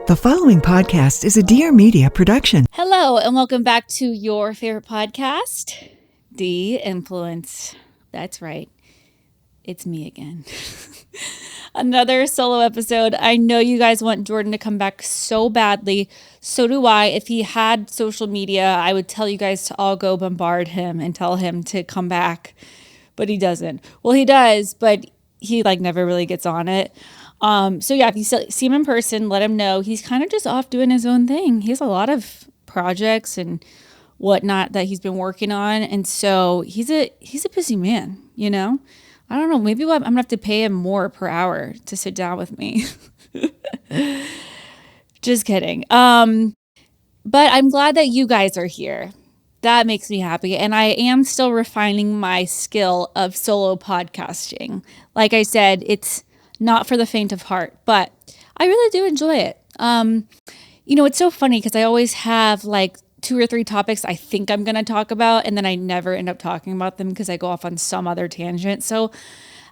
The following podcast is a Dear Media production. Hello, and welcome back to your favorite podcast, The Influence. That's right. It's me again. Another solo episode. I know you guys want Jordan to come back so badly. So do I. If he had social media, I would tell you guys to all go bombard him and tell him to come back. But he doesn't. Well, he does, but he never really gets on it. So yeah, if you see him in person, let him know. He's kind of just off doing his own thing. He has a lot of projects and whatnot that he's been working on. And so he's a busy man, you know? I don't know. Maybe I'm going to have to pay him more per hour to sit down with me. Just kidding. But I'm glad that you guys are here. That makes me happy. And I am still refining my skill of solo podcasting. Like I said, it's not for the faint of heart, but I really do enjoy it. It's so funny because I always have 2 or 3 topics I think I'm going to talk about, and then I never end up talking about them because I go off on some other tangent. So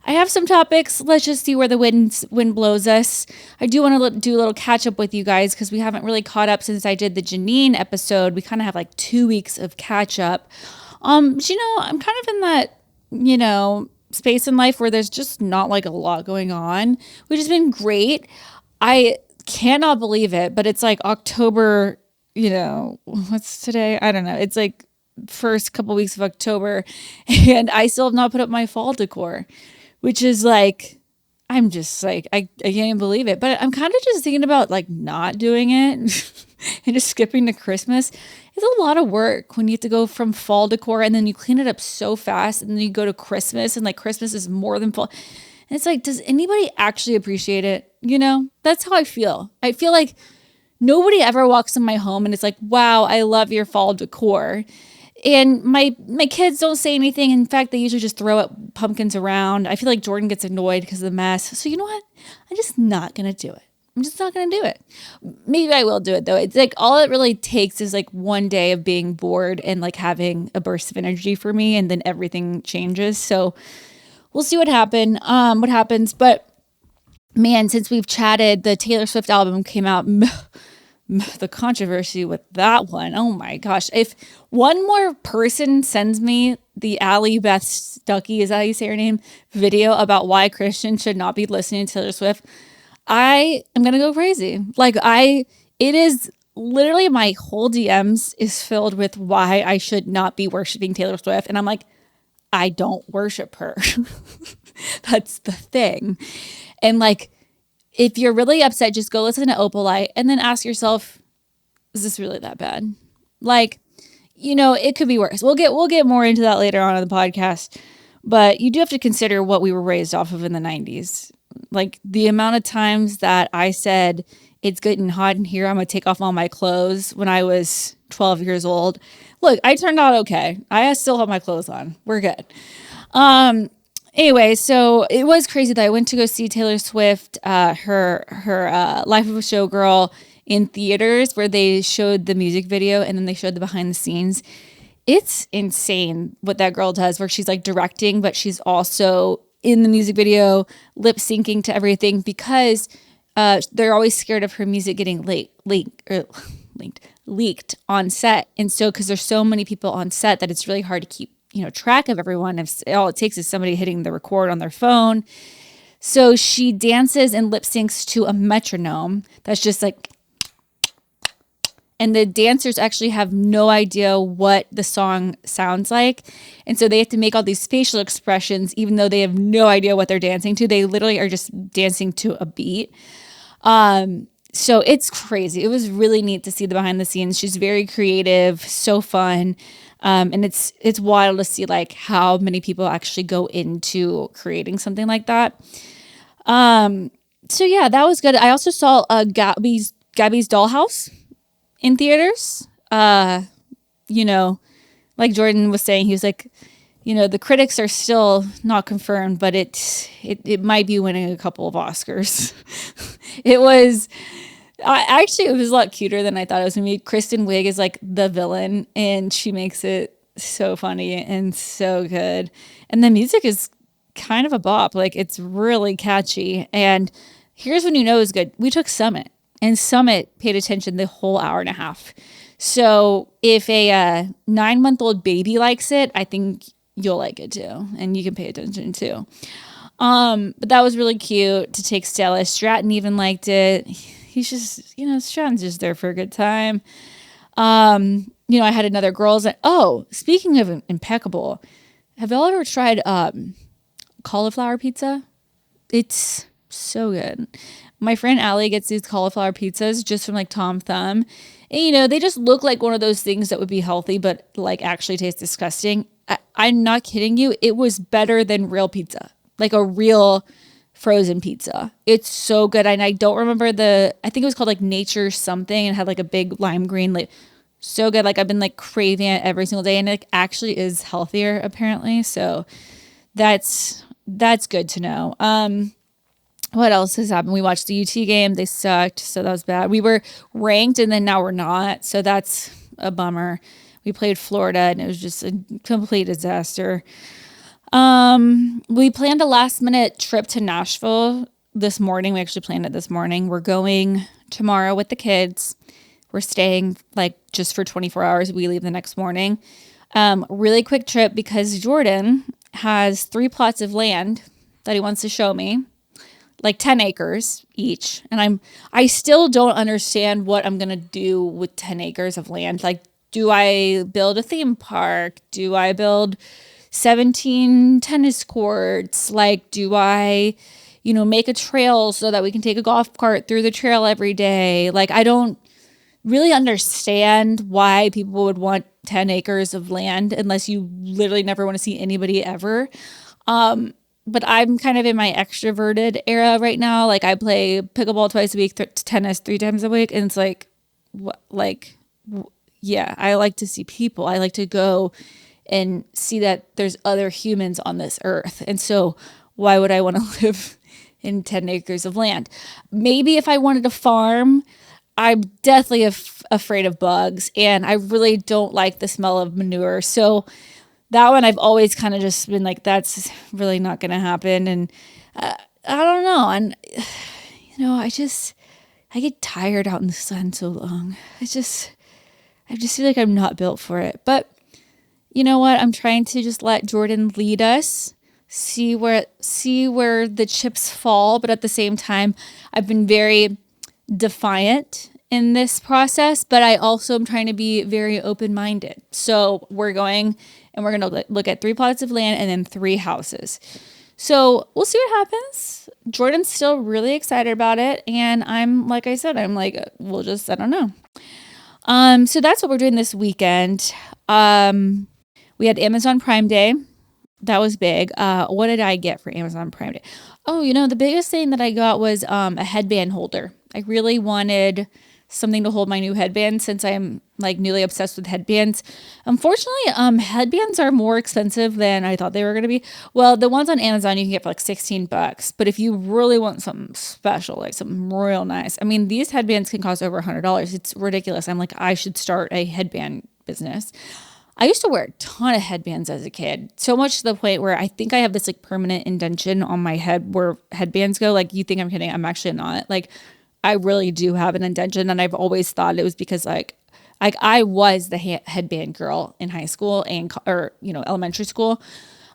I have some topics. Let's just see where the wind blows us. I do want to do a little catch up with you guys because we haven't really caught up since I did the Janine episode. We kind of have 2 weeks of catch up. But, I'm kind of in that, space in life where there's just not a lot going on, which has been great. I cannot believe it, but it's October, what's today? I don't know. It's first couple weeks of October and I still have not put up my fall decor, which is I'm just I can't believe it, but I'm kind of just thinking about not doing it and just skipping to Christmas. It's a lot of work when you have to go from fall decor and then you clean it up so fast and then you go to Christmas and Christmas is more than fall. And it's does anybody actually appreciate it? That's how I feel. I feel like nobody ever walks in my home and it's wow, I love your fall decor. And my kids don't say anything. In fact, they usually just throw up pumpkins around. I feel like Jordan gets annoyed because of the mess. So you know what? I'm just not going to do it. I'm just not going to do it. Maybe I will do it though. It's all it really takes is one day of being bored and having a burst of energy for me, and then everything changes. So we'll see what happens. But man, since we've chatted, the Taylor Swift album came out. The controversy with that one. Oh my gosh. If one more person sends me the Allie Beth Stuckey, is that how you say her name, video about why Christians should not be listening to Taylor Swift, I am going to go crazy. It is literally my whole DMs is filled with why I should not be worshiping Taylor Swift. And I'm I don't worship her. That's the thing. And if you're really upset, just go listen to Opalite and then ask yourself, is this really that bad? It could be worse. We'll get more into that later on in the podcast, but you do have to consider what we were raised off of in the 90s. The amount of times that I said, it's getting hot in here, I'm going to take off all my clothes when I was 12 years old. Look, I turned out okay. I still have my clothes on. We're good. Anyway, so it was crazy that I went to go see Taylor Swift, her Life of a Showgirl in theaters where they showed the music video and then they showed the behind the scenes. It's insane what that girl does where she's directing, but she's also in the music video, lip syncing to everything because they're always scared of her music getting leaked on set. And so, because there's so many people on set that it's really hard to keep track of everyone if all it takes is somebody hitting the record on their phone. So she dances and lip syncs to a metronome that's just and the dancers actually have no idea what the song sounds like. And so they have to make all these facial expressions, even though they have no idea what they're dancing to. They literally are just dancing to a beat. So it's crazy. It was really neat to see the behind the scenes. She's very creative, so fun. And it's wild to see how many people actually go into creating something like that. So yeah, that was good. I also saw Gabby's Dollhouse in theaters. Jordan was saying, he was the critics are still not confirmed, but it might be winning a couple of Oscars. It was a lot cuter than I thought it was gonna be. Kristen Wiig is the villain, and she makes it so funny and so good. And the music is kind of a bop. It's really catchy. And here's when you know it's good. We took Summit. and Summit paid attention the whole hour and a half. So if a 9-month-old baby likes it, I think you'll like it too, and you can pay attention too. But that was really cute to take Stella. Stratton even liked it. He's just, Stratton's just there for a good time. I had another girls. Speaking of impeccable, have y'all ever tried cauliflower pizza? It's so good. My friend Allie gets these cauliflower pizzas just from like Tom Thumb. And, they just look like one of those things that would be healthy, but like actually taste disgusting. I'm not kidding you. It was better than real pizza, like a real frozen pizza. It's so good. And I don't remember I think it was called like Nature something and had like a big lime green, like so good. Like I've been like craving it every single day, and it actually is healthier apparently. So that's good to know. What else has happened? We watched the UT game. They sucked. So that was bad. We were ranked and then now we're not. So that's a bummer. We played Florida and it was just a complete disaster. We planned a last minute trip to Nashville this morning. We actually planned it this morning. We're going tomorrow with the kids. We're staying like just for 24 hours. We leave the next morning. Really quick trip because Jordan has 3 plots of land that he wants to show me, like 10 acres each. And I still don't understand what I'm going to do with 10 acres of land. Like, do I build a theme park? Do I build 17 tennis courts? Like, do I, make a trail so that we can take a golf cart through the trail every day? Like, I don't really understand why people would want 10 acres of land unless you literally never want to see anybody ever. But I'm kind of in my extroverted era right now. Like I play pickleball twice a week, tennis 3 times a week. And it's like, yeah, I like to see people. I like to go and see that there's other humans on this earth. And so why would I want to live in 10 acres of land? Maybe if I wanted to farm, I'm definitely afraid of bugs, and I really don't like the smell of manure. So that one I've always kind of just been like, that's really not going to happen. And I don't know. And, I get tired out in the sun so long. I just feel like I'm not built for it. But you know what? I'm trying to just let Jordan lead us, see where the chips fall. But at the same time, I've been very defiant in this process, but I also am trying to be very open-minded. So we're going and we're going to look at 3 plots of land and then 3 houses. So we'll see what happens. Jordan's still really excited about it. And like I said, I don't know. So that's what we're doing this weekend. We had Amazon Prime Day. That was big. What did I get for Amazon Prime Day? Oh, the biggest thing that I got was a headband holder. I really wanted something to hold my new headband since I'm like newly obsessed with headbands. Unfortunately, headbands are more expensive than I thought they were going to be. Well, the ones on Amazon you can get for like $16, but if you really want something special, like something real nice, I mean, these headbands can cost over $100. It's ridiculous. I'm like, I should start a headband business. I used to wear a ton of headbands as a kid, so much to the point where I think I have this like permanent indentation on my head where headbands go. Like, you think I'm kidding? I'm actually not. Like, I really do have an indentation, and I've always thought it was because like I was the headband girl in high school or elementary school.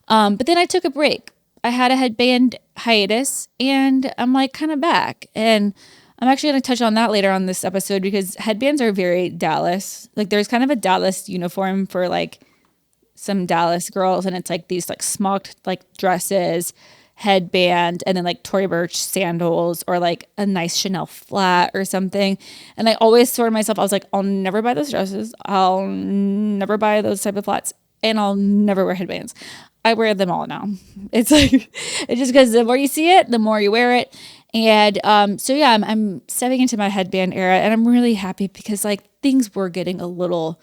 But then I took a break. I had a headband hiatus, and I'm like kind of back. And I'm actually going to touch on that later on this episode because headbands are very Dallas. Like, there's kind of a Dallas uniform for like some Dallas girls, and it's like these like smocked like dresses, headband, and then like Tory Burch sandals or like a nice Chanel flat or something. And I always swore to myself, I was like, I'll never buy those dresses. I'll never buy those type of flats, and I'll never wear headbands. I wear them all now. It's like, it's just because the more you see it, the more you wear it. And so yeah, I'm stepping into my headband era, and I'm really happy because like things were getting a little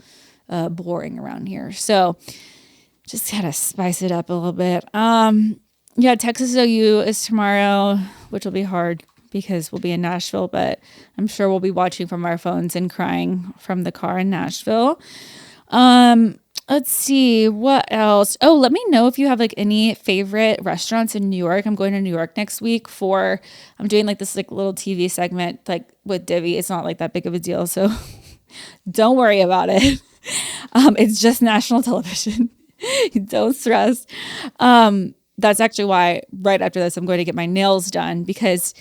boring around here. So just kind of spice it up a little bit. Yeah, Texas OU is tomorrow, which will be hard because we'll be in Nashville, but I'm sure we'll be watching from our phones and crying from the car in Nashville. Let's see what else. Oh, let me know if you have like any favorite restaurants in New York. I'm going to New York next week I'm doing like this like little TV segment like with Divvy. It's not like that big of a deal, so don't worry about it. It's just national television. Don't stress. That's actually why right after this I'm going to get my nails done, because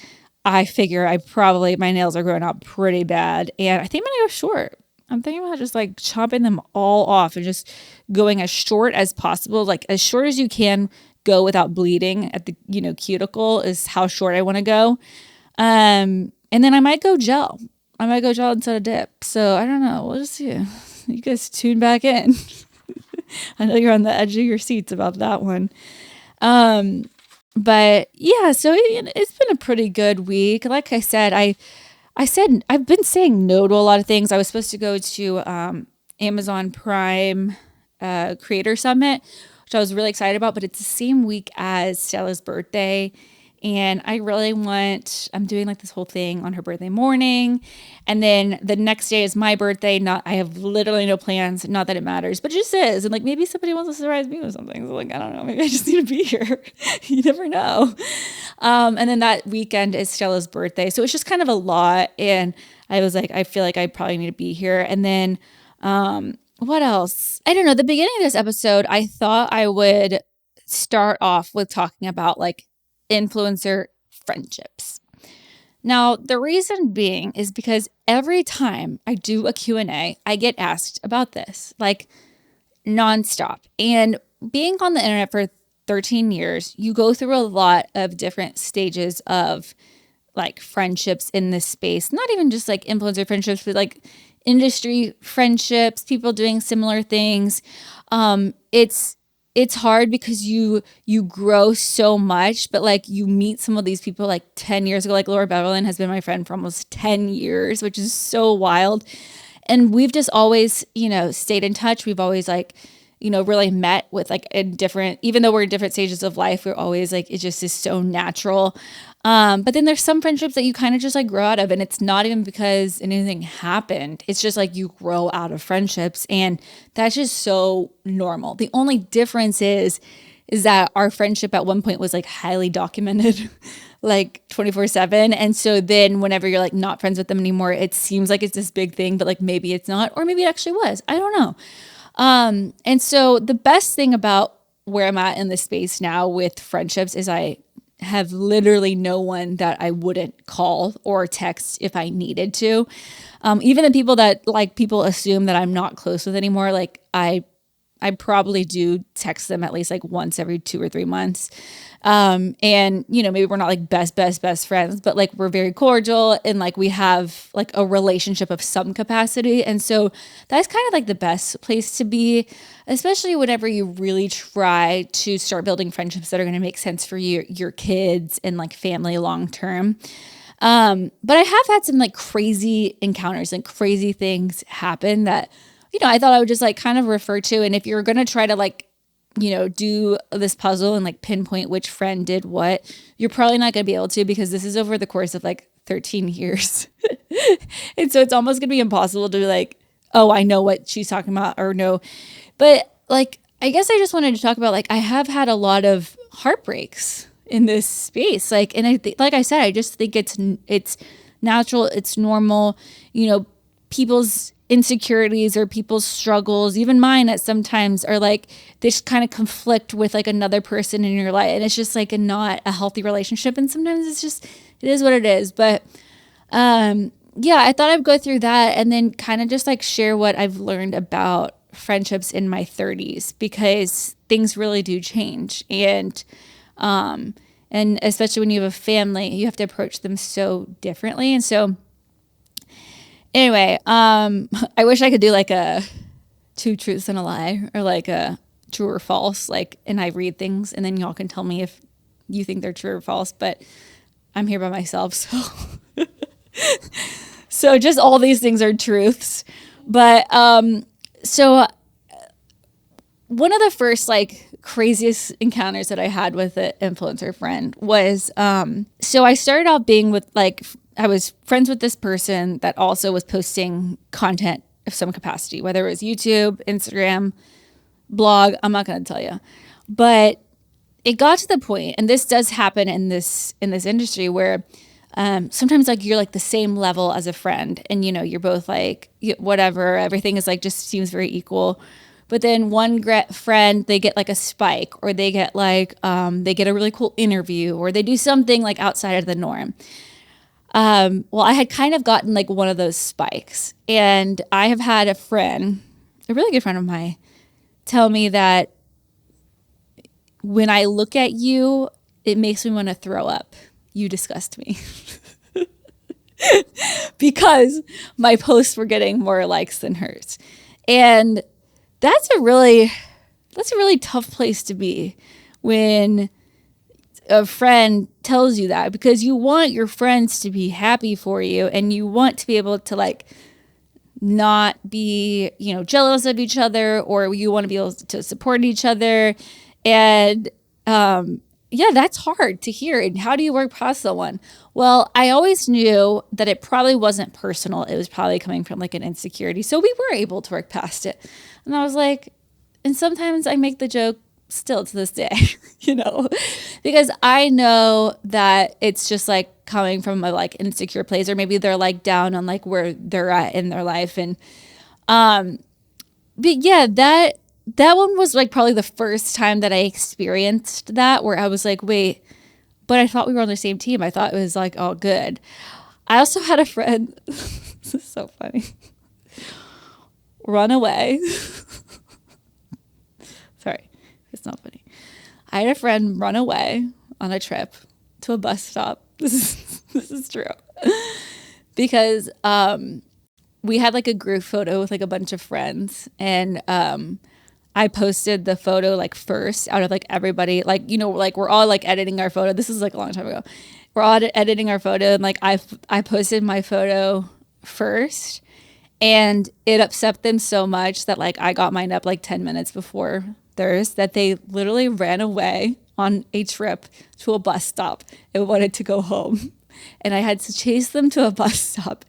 I figure my nails are growing out pretty bad, and I think I'm gonna go short. I'm thinking about just like chopping them all off and just going as short as possible, like as short as you can go without bleeding at the, cuticle is how short I want to go. And then I might go gel. Instead of dip. So I don't know. We'll just see. You guys tune back in. I know you're on the edge of your seats about that one. But yeah, so it's been a pretty good week. Like I said, I've been saying no to a lot of things. I was supposed to go to Amazon Prime Creator Summit, which I was really excited about, but it's the same week as Stella's birthday. And I'm doing like this whole thing on her birthday morning. And then the next day is my birthday. I have literally no plans. Not that it matters, but it just is. And like, maybe somebody wants to surprise me with something. So like, I don't know, maybe I just need to be here. You never know. And then that weekend is Stella's birthday. So it's just kind of a lot. And I was like, I feel like I probably need to be here. And then, what else? I don't know. The beginning of this episode, I thought I would start off with talking about like influencer friendships. Now, the reason being is because every time I do a Q&A, I get asked about this, like nonstop. And being on the internet for 13 years, you go through a lot of different stages of like friendships in this space, not even just like influencer friendships, but like industry friendships, people doing similar things. It's hard because you grow so much, but like you meet some of these people like 10 years ago, like Laura Beverlin has been my friend for almost 10 years, which is so wild. And we've just always, stayed in touch. We've always like, really met with like even though we're in different stages of life, we're always like, it just is so natural. But then there's some friendships that you kind of just like grow out of, and it's not even because anything happened. It's just like you grow out of friendships, and that's just so normal. The only difference is that our friendship at one point was like highly documented, like 24/7. And so then whenever you're like not friends with them anymore, it seems like it's this big thing, but like maybe it's not, or maybe it actually was. I don't know. And so the best thing about where I'm at in this space now with friendships is I have literally no one that I wouldn't call or text if I needed to. Even the people that like people assume that I'm not close with anymore, like I probably do text them at least like once every 2 or 3 months. And maybe we're not like best friends, but like we're very cordial and like we have like a relationship of some capacity. And so that's kind of like the best place to be, especially whenever you really try to start building friendships that are going to make sense for your kids and like family long term. But I have had some like crazy encounters and crazy things happen that, I thought I would just like kind of refer to. And if you're going to try to like, do this puzzle and like pinpoint which friend did what, you're probably not going to be able to, because this is over the course of like 13 years. And so it's almost going to be impossible to be like, oh, I know what she's talking about or no. But like, I guess I just wanted to talk about like, I have had a lot of heartbreaks in this space. Like, and like I said, I just think it's natural. It's normal, people's insecurities or people's struggles, even mine at sometimes, are like this kind of conflict with like another person in your life, and it's just like not a healthy relationship, and sometimes it is what it is. But yeah, I thought I'd go through that and then kind of just like share what I've learned about friendships in my 30s, because things really do change, and especially when you have a family, you have to approach them so differently. And so anyway, I wish I could do like a 2 truths and a lie, or like a true or false, like, and I read things and then y'all can tell me if you think they're true or false, but I'm here by myself. So just all these things are truths. But, so one of the first like craziest encounters that I had with an influencer friend was, so I started out being with like, I was friends with this person that also was posting content of some capacity, whether it was YouTube, Instagram, blog. I'm not going to tell you. But it got to the point, and this does happen in this industry, where sometimes like you're like the same level as a friend, and you're both like whatever, everything is like just seems very equal. But then one friend, they get like a spike, or they get like they get a really cool interview, or they do something like outside of the norm. Well, I had kind of gotten like one of those spikes, and I have had a friend, a really good friend of mine, tell me that when I look at you, it makes me want to throw up. You disgust me. Because my posts were getting more likes than hers. And that's a really tough place to be when a friend tells you that, because you want your friends to be happy for you, and you want to be able to like not be, jealous of each other, or you want to be able to support each other. And that's hard to hear. And how do you work past someone? Well, I always knew that it probably wasn't personal. It was probably coming from like an insecurity. So we were able to work past it. And I was like, and sometimes I make the joke still to this day, because I know that it's just like coming from a like insecure place, or maybe they're like down on like where they're at in their life. And, but yeah, that one was like probably the first time that I experienced that, where I was like, wait, but I thought we were on the same team. I thought it was like all good. I also had a friend, this is so funny, run away. Sorry, it's not funny. I had a friend run away on a trip to a bus stop. This is true. Because we had like a group photo with like a bunch of friends, and I posted the photo like first out of like everybody, like, like we're all like editing our photo. This is like a long time ago. We're all editing our photo, and like I posted my photo first, and it upset them so much that like I got mine up like 10 minutes before theirs, that they literally ran away on a trip to a bus stop and wanted to go home. And I had to chase them to a bus stop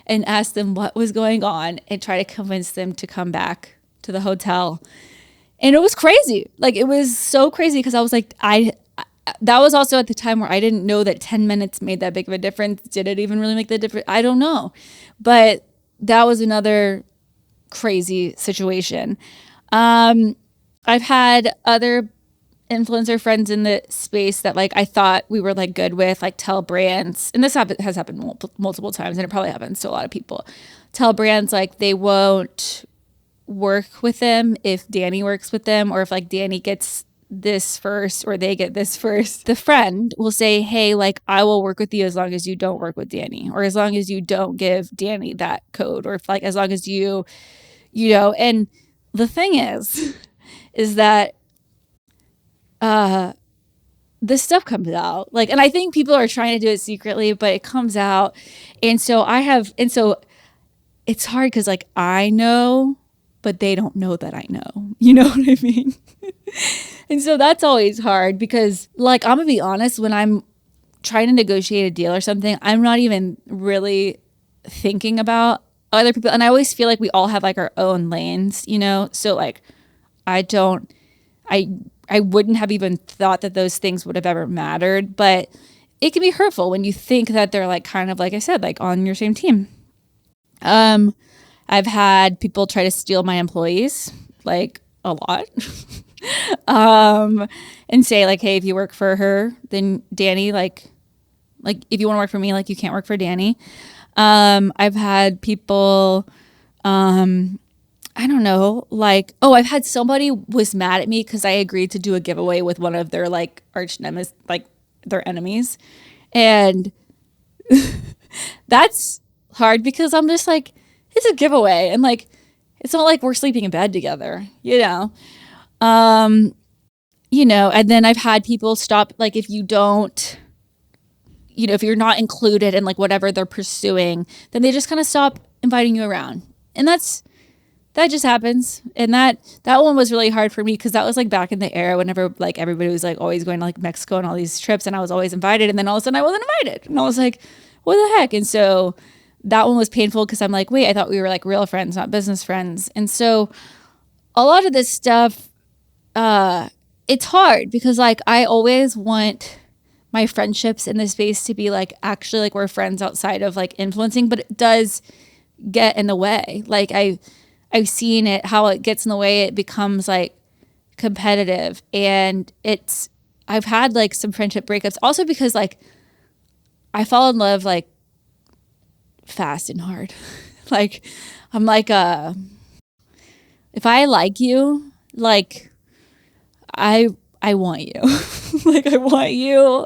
and ask them what was going on and try to convince them to come back to the hotel. And it was crazy. Like, it was so crazy, because I was like, that was also at the time where I didn't know that 10 minutes made that big of a difference. Did it even really make the difference? I don't know. But that was another crazy situation. I've had other influencer friends in the space that like I thought we were like good with, like tell brands, and this has happened multiple times, and it probably happens to a lot of people. Tell brands like they won't work with them if Dani works with them, or if like Dani gets this first or they get this first. The friend will say, hey, like I will work with you as long as you don't work with Dani, or as long as you don't give Dani that code, or if like as long as you and the thing is that this stuff comes out, like, and I think people are trying to do it secretly, but it comes out. And so it's hard, because like I know, but they don't know that I know. You know what I mean? And so that's always hard, because like, I'm gonna be honest, when I'm trying to negotiate a deal or something, I'm not even really thinking about other people. And I always feel like we all have like our own lanes, So like, I wouldn't have even thought that those things would have ever mattered, but it can be hurtful when you think that they're like kind of, like I said, like on your same team. I've had people try to steal my employees, like a lot, and say like, hey, if you work for her, then Dani, like if you want to work for me, like you can't work for Dani. I've had people, I don't know, like, I've had somebody was mad at me because I agreed to do a giveaway with one of their like arch nemesis, like their enemies. And that's hard, because I'm just like, it's a giveaway. And like, it's not like we're sleeping in bed together, and then I've had people stop, like, if you don't, if you're not included in like whatever they're pursuing, then they just kind of stop inviting you around. And that just happens. And that one was really hard for me, because that was like back in the era whenever like everybody was like always going to like Mexico and all these trips, and I was always invited, and then all of a sudden I wasn't invited, and I was like, what the heck? And so that one was painful, because I'm like, wait, I thought we were like real friends, not business friends. And so a lot of this stuff, it's hard because like I always want my friendships in this space to be like actually like we're friends outside of like influencing, but it does get in the way. Like I've seen it, how it gets in the way. It becomes like competitive, and I've had like some friendship breakups also because like I fall in love like fast and hard. Like I'm like if I like you, like I want you. Like I want you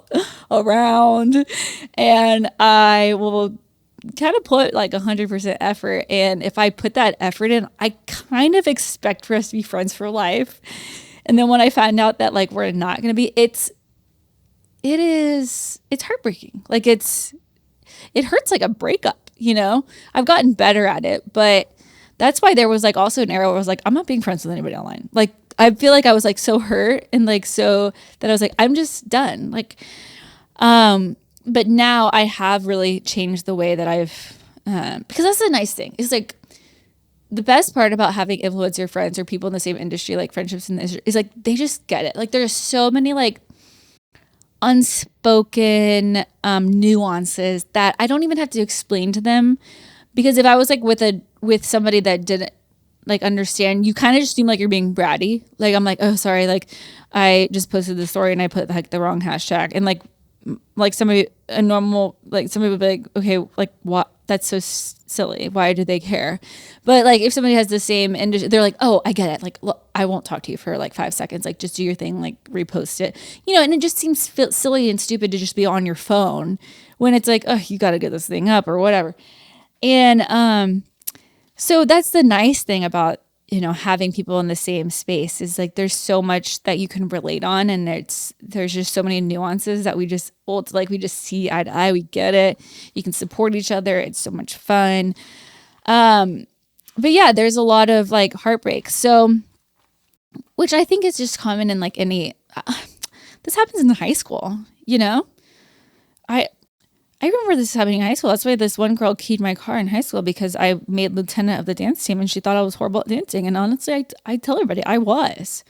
around, and I will kind of put like 100% effort. And if I put that effort in, I kind of expect for us to be friends for life. And then when I find out that like we're not going to be, it's heartbreaking. Like it hurts like a breakup, you know? I've gotten better at it, but that's why there was like also an era where I was like, I'm not being friends with anybody online. Like I feel like I was like so hurt and like so that I was like, I'm just done. Like, but now I have really changed the way that I've, because that's the nice thing. It's like the best part about having influencer friends or people in the same industry, like friendships in the industry, is like they just get it. Like there's so many like unspoken nuances that I don't even have to explain to them. Because if I was like with somebody that didn't like understand, you kind of just seem like you're being bratty. Like I'm like, oh sorry, like I just posted the story and I put like the wrong hashtag, and like somebody would be like, okay, like what? That's so silly. Why do they care? But like if somebody has the same industry, they're like, oh, I get it. Like look, I won't talk to you for like 5 seconds. Like just do your thing. Like repost it. You know, and it just seems silly and stupid to just be on your phone when it's like, oh, you got to get this thing up or whatever. And so that's the nice thing about, you know, having people in the same space is like there's so much that you can relate on, and there's just so many nuances that we just see eye to eye. We get it. You can support each other. It's so much fun. But yeah, there's a lot of like heartbreak. So, which I think is just common in like any. This happens in high school, you know. I remember this happening in high school. That's why this one girl keyed my car in high school, because I made lieutenant of the dance team and she thought I was horrible at dancing. And honestly, I tell everybody I was.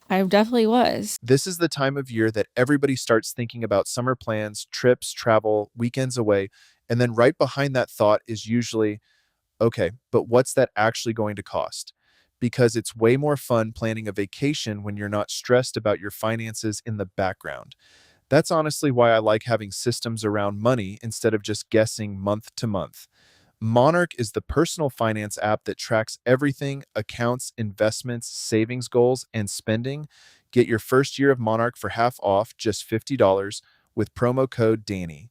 I definitely was. This is the time of year that everybody starts thinking about summer plans, trips, travel, weekends away. And then right behind that thought is usually, okay, but what's that actually going to cost? Because it's way more fun planning a vacation when you're not stressed about your finances in the background. That's honestly why I like having systems around money instead of just guessing month to month. Monarch is the personal finance app that tracks everything: accounts, investments, savings goals, and spending. Get your first year of Monarch for half off, just $50, with promo code Dani.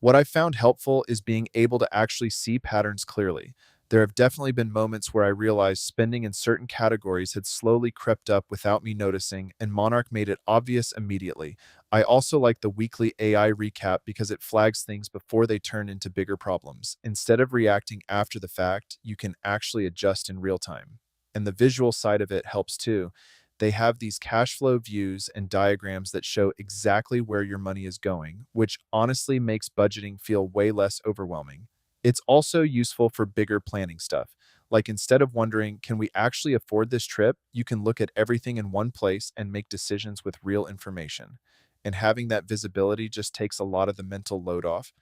What I found helpful is being able to actually see patterns clearly. There have definitely been moments where I realized spending in certain categories had slowly crept up without me noticing, and Monarch made it obvious immediately. I also like the weekly AI recap because it flags things before they turn into bigger problems. Instead of reacting after the fact, you can actually adjust in real time. And the visual side of it helps too. They have these cash flow views and diagrams that show exactly where your money is going, which honestly makes budgeting feel way less overwhelming. It's also useful for bigger planning stuff. Like instead of wondering, can we actually afford this trip? You can look at everything in one place and make decisions with real information. And having that visibility just takes a lot of the mental load off.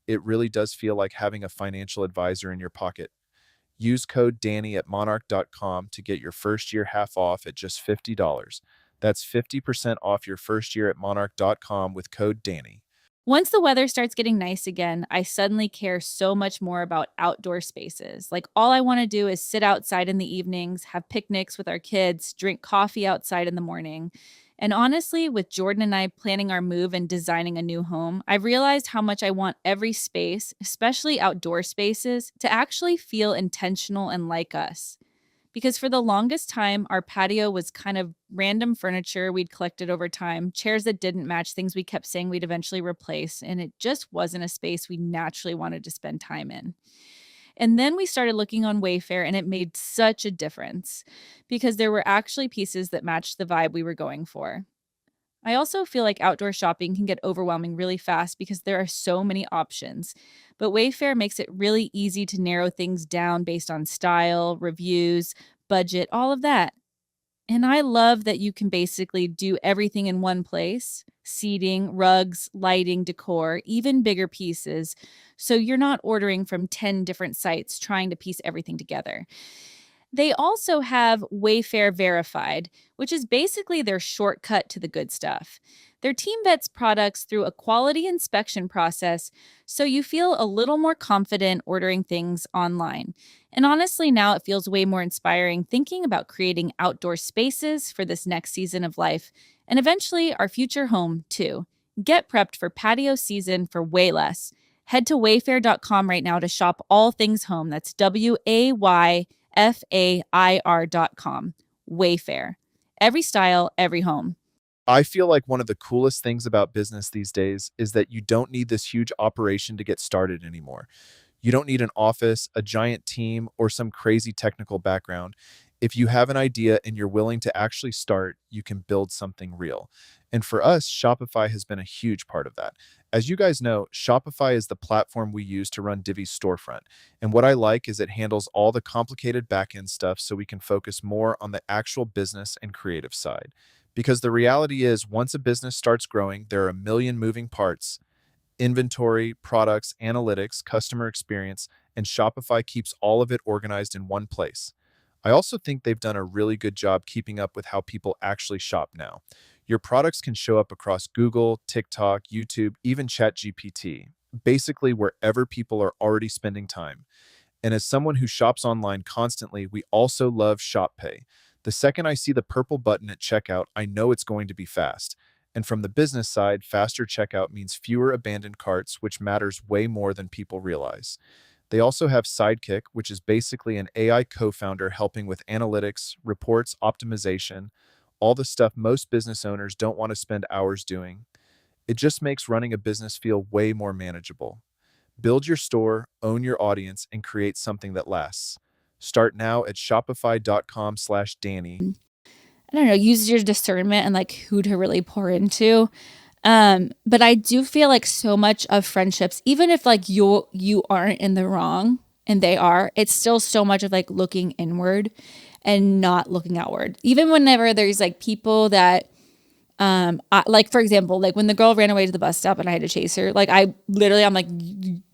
It really does feel like having a financial advisor in your pocket. Use code Dani at monarch.com to get your first year half off at just $50. That's 50% off your first year at monarch.com with code Dani. Once the weather starts getting nice again, I suddenly care so much more about outdoor spaces. Like all I want to do is sit outside in the evenings, have picnics with our kids, drink coffee outside in the morning. And honestly, with Jordan and I planning our move and designing a new home, I've realized how much I want every space, especially outdoor spaces, to actually feel intentional and like us. Because for the longest time, our patio was kind of random furniture we'd collected over time, chairs that didn't match things we kept saying we'd eventually replace, and it just wasn't a space we naturally wanted to spend time in. And then we started looking on Wayfair, and it made such a difference because there were actually pieces that matched the vibe we were going for. I also feel like outdoor shopping can get overwhelming really fast because there are so many options. But Wayfair makes it really easy to narrow things down based on style, reviews, budget, all of that. And I love that you can basically do everything in one place: seating, rugs, lighting, decor, even bigger pieces. So you're not ordering from 10 different sites trying to piece everything together. They also have Wayfair Verified, which is basically their shortcut to the good stuff. Their team vets products through a quality inspection process, so you feel a little more confident ordering things online. And honestly, now it feels way more inspiring thinking about creating outdoor spaces for this next season of life, and eventually our future home, too. Get prepped for patio season for way less. Head to wayfair.com right now to shop all things home. That's WAYFAIR.com. Wayfair. Every style, every home. I feel like one of the coolest things about business these days is that you don't need this huge operation to get started anymore. You don't need an office, a giant team, or some crazy technical background. If you have an idea and you're willing to actually start, you can build something real. And for us, Shopify has been a huge part of that. As you guys know, Shopify is the platform we use to run Divi's storefront. And what I like is it handles all the complicated back-end stuff so we can focus more on the actual business and creative side. Because the reality is, once a business starts growing, there are a million moving parts: inventory, products, analytics, customer experience, and Shopify keeps all of it organized in one place. I also think they've done a really good job keeping up with how people actually shop now. Your products can show up across Google, TikTok, YouTube, even ChatGPT, basically wherever people are already spending time. And as someone who shops online constantly, we also love Shop Pay. The second I see the purple button at checkout, I know it's going to be fast. And from the business side, faster checkout means fewer abandoned carts, which matters way more than people realize. They also have Sidekick, which is basically an AI co-founder helping with analytics, reports, optimization, all the stuff most business owners don't want to spend hours doing. It just makes running a business feel way more manageable. Build your store, own your audience, and create something that lasts. Start now at shopify.com/Dani. I don't know, use your discernment and like who to really pour into. But I do feel like so much of friendships, even if like you aren't in the wrong and they are, it's still so much of like looking inward and not looking outward. Even whenever there's like people that like for example, like when the girl ran away to the bus stop and I had to chase her, like I'm like,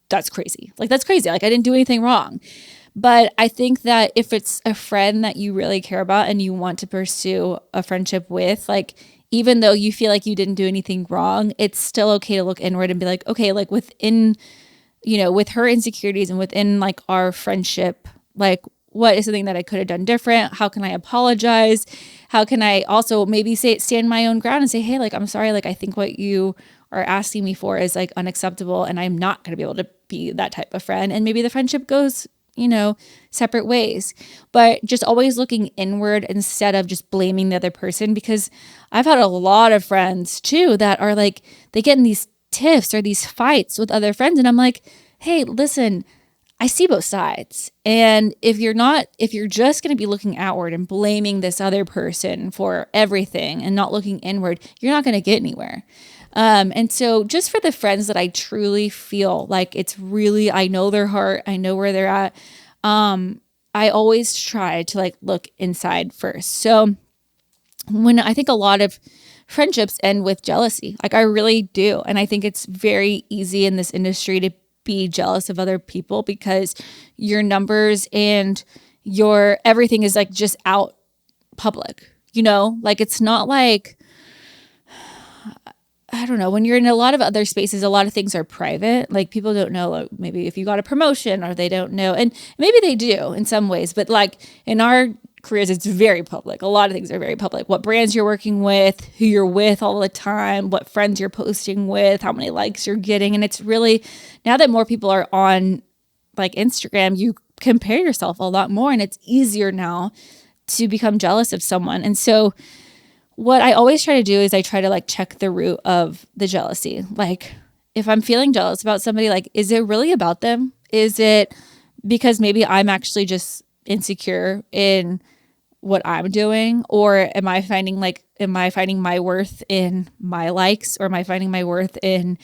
that's crazy. Like that's crazy. Like I didn't do anything wrong. But I think that if it's a friend that you really care about and you want to pursue a friendship with, like, even though you feel like you didn't do anything wrong, it's still okay to look inward and be like, okay, like within, with her insecurities and within like our friendship, like what is something that I could have done different? How can I apologize? How can I also maybe stand my own ground and say, hey, like, I'm sorry. Like, I think what you are asking me for is like unacceptable. And I'm not going to be able to be that type of friend. And maybe the friendship goes separate ways, but just always looking inward instead of just blaming the other person. Because I've had a lot of friends too that are like, they get in these tiffs or these fights with other friends. And I'm like, hey, listen, I see both sides. And if you're just going to be looking outward and blaming this other person for everything and not looking inward, you're not going to get anywhere. And so just for the friends that I truly feel like it's really, I know their heart, I know where they're at. I always try to like look inside first. So when I think a lot of friendships end with jealousy, like I really do. And I think it's very easy in this industry to be jealous of other people because your numbers and your everything is like just out public, like it's not like, I don't know, when you're in a lot of other spaces, a lot of things are private. Like people don't know, like maybe if you got a promotion or they don't know. And maybe they do in some ways, but like in our careers, it's very public. A lot of things are very public. What brands you're working with, who you're with all the time, what friends you're posting with, how many likes you're getting. And it's really, now that more people are on like Instagram, you compare yourself a lot more and it's easier now to become jealous of someone. And so what I always try to do is I try to like check the root of the jealousy. Like if I'm feeling jealous about somebody, like, is it really about them? Is it because maybe I'm actually just insecure in what I'm doing? Or am I finding my worth in my likes? Or am I finding my worth in,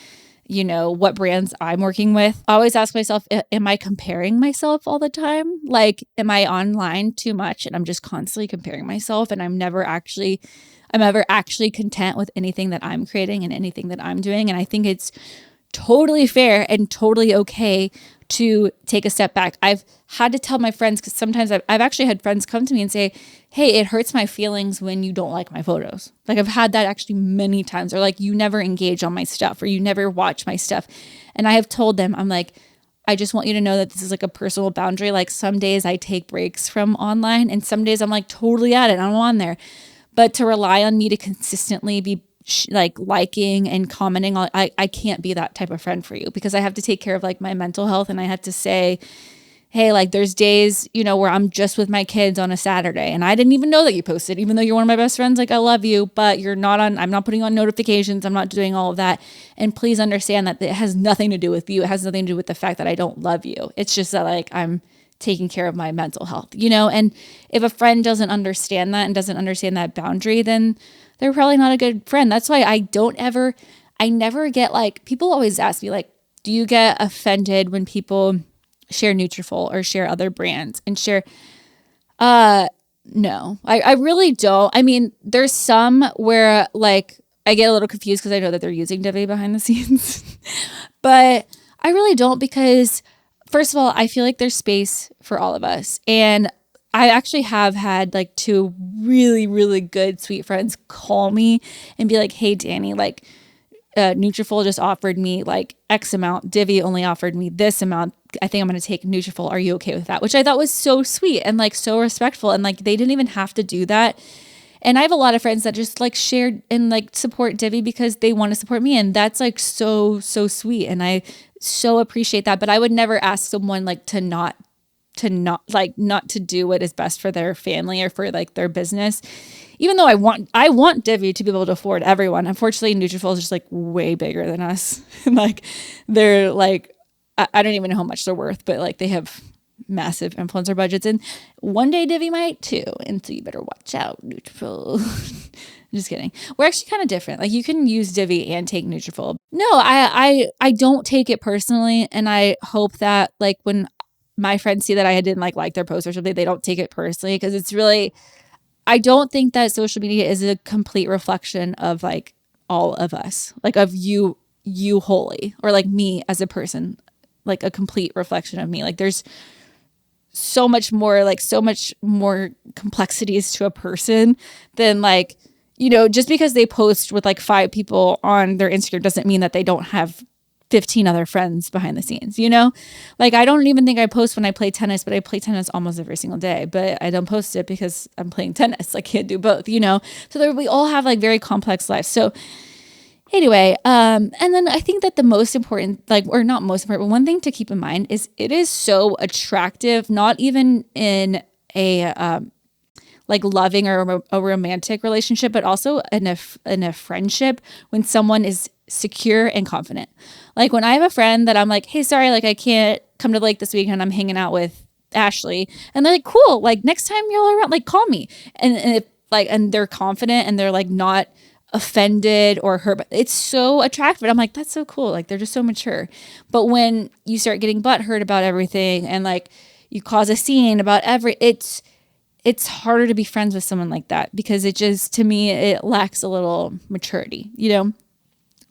what brands I'm working with. I always ask myself, am I comparing myself all the time? Like, am I online too much and I'm just constantly comparing myself and I'm ever actually content with anything that I'm creating and anything that I'm doing? And I think it's totally fair and totally okay to take a step back. I've had to tell my friends, because sometimes I've actually had friends come to me and say, hey, it hurts my feelings when you don't like my photos. Like, I've had that actually many times, or like, you never engage on my stuff, or you never watch my stuff. And I have told them, I'm like, I just want you to know that this is like a personal boundary. Like, some days I take breaks from online and some days I'm like totally at it. I'm on there. But to rely on me to consistently be liking and commenting on, I can't be that type of friend for you, because I have to take care of like my mental health. And I have to say, hey, like, there's days, where I'm just with my kids on a Saturday and I didn't even know that you posted, even though you're one of my best friends. Like, I love you, but I'm not putting on notifications. I'm not doing all of that. And please understand that it has nothing to do with you. It has nothing to do with the fact that I don't love you. It's just that like, I'm taking care of my mental health, and if a friend doesn't understand that and doesn't understand that boundary, then they're probably not a good friend. That's why I never get like, people always ask me like, do you get offended when people share Nutrafol or share other brands and share, no, I really don't. I mean, there's some where like I get a little confused because I know that they're using Divi behind the scenes, but I really don't, because first of all, I feel like there's space for all of us. And I actually have had like 2 really, really good sweet friends call me and be like, hey, Dani, like Nutrafol just offered me like X amount. Divi only offered me this amount. I think I'm going to take Nutrafol. Are you okay with that? Which I thought was so sweet and like so respectful. And like, they didn't even have to do that. And I have a lot of friends that just like shared and like support Divi because they want to support me. And that's like so, so sweet. And I so appreciate that. But I would never ask someone like not to do what is best for their family or for like their business, even though I want Divi to be able to afford everyone. Unfortunately, Nutrafol is just like way bigger than us. Like, they're like, I don't even know how much they're worth, but like, they have massive influencer budgets, and one day Divi might too. And so you better watch out, Nutrafol. Just kidding. We're actually kind of different. Like, you can use Divi and take Nutrafol. No, I don't take it personally, and I hope that like when my friends see that I didn't like their post or something, they don't take it personally, because it's really, I don't think that social media is a complete reflection of like all of us, like of you wholly, or like me as a person, like a complete reflection of me. Like, there's so much more complexities to a person than like, just because they post with like 5 people on their Instagram doesn't mean that they don't have 15 other friends behind the scenes, Like, I don't even think I post when I play tennis, but I play tennis almost every single day, but I don't post it because I'm playing tennis. I can't do both, So we all have like very complex lives. So anyway, and then I think that the most important, or not most important, but one thing to keep in mind is it is so attractive, not even in a like loving or a romantic relationship, but also in a friendship, when someone is secure and confident. Like, when I have a friend that I'm like, hey, sorry, like I can't come to the lake this weekend, I'm hanging out with Ashley, and they're like, cool, like next time you're around, like call me, and if like, and they're confident and they're like not offended or hurt, but it's so attractive. I'm like, that's so cool. Like, they're just so mature. But when you start getting butthurt about everything and like you cause a scene about it's harder to be friends with someone like that, because it just, to me, it lacks a little maturity,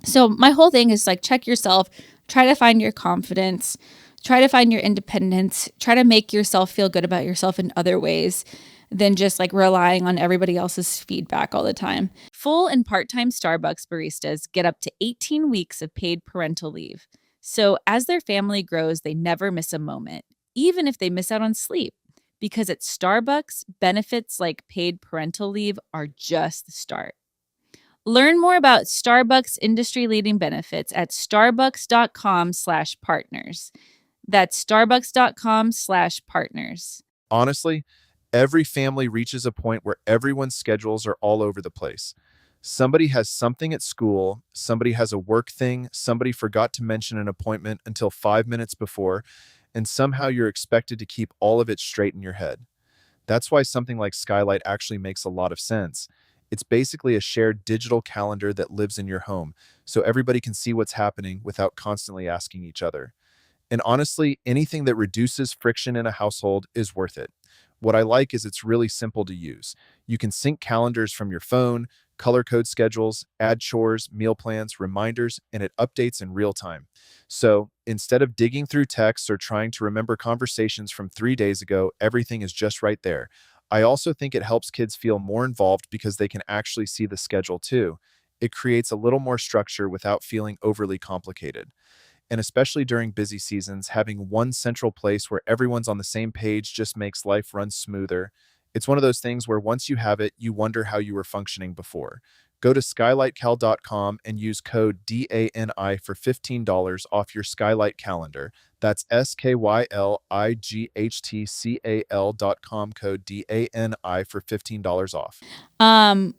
So my whole thing is like, check yourself, try to find your confidence, try to find your independence, try to make yourself feel good about yourself in other ways than just like relying on everybody else's feedback all the time. Full and part-time Starbucks baristas get up to 18 weeks of paid parental leave. So as their family grows, they never miss a moment, even if they miss out on sleep. Because at Starbucks, benefits like paid parental leave are just the start. Learn more about Starbucks industry-leading benefits at starbucks.com/partners. That's starbucks.com/partners. Honestly, every family reaches a point where everyone's schedules are all over the place. Somebody has something at school, somebody has a work thing, somebody forgot to mention an appointment until 5 minutes before, and somehow you're expected to keep all of it straight in your head. That's why something like Skylight actually makes a lot of sense. It's basically a shared digital calendar that lives in your home, so everybody can see what's happening without constantly asking each other. And honestly, anything that reduces friction in a household is worth it. What I like is it's really simple to use. You can sync calendars from your phone, color code schedules, add chores, meal plans, reminders, and it updates in real time. So instead of digging through texts or trying to remember conversations from 3 days ago, everything is just right there. I also think it helps kids feel more involved because they can actually see the schedule too. It creates a little more structure without feeling overly complicated. And especially during busy seasons, having one central place where everyone's on the same page just makes life run smoother. It's one of those things where once you have it, you wonder how you were functioning before. Go to skylightcal.com and use code DANI for $15 off your Skylight calendar. That's SKYLIGHTCAL.com, code DANI for $15 off. A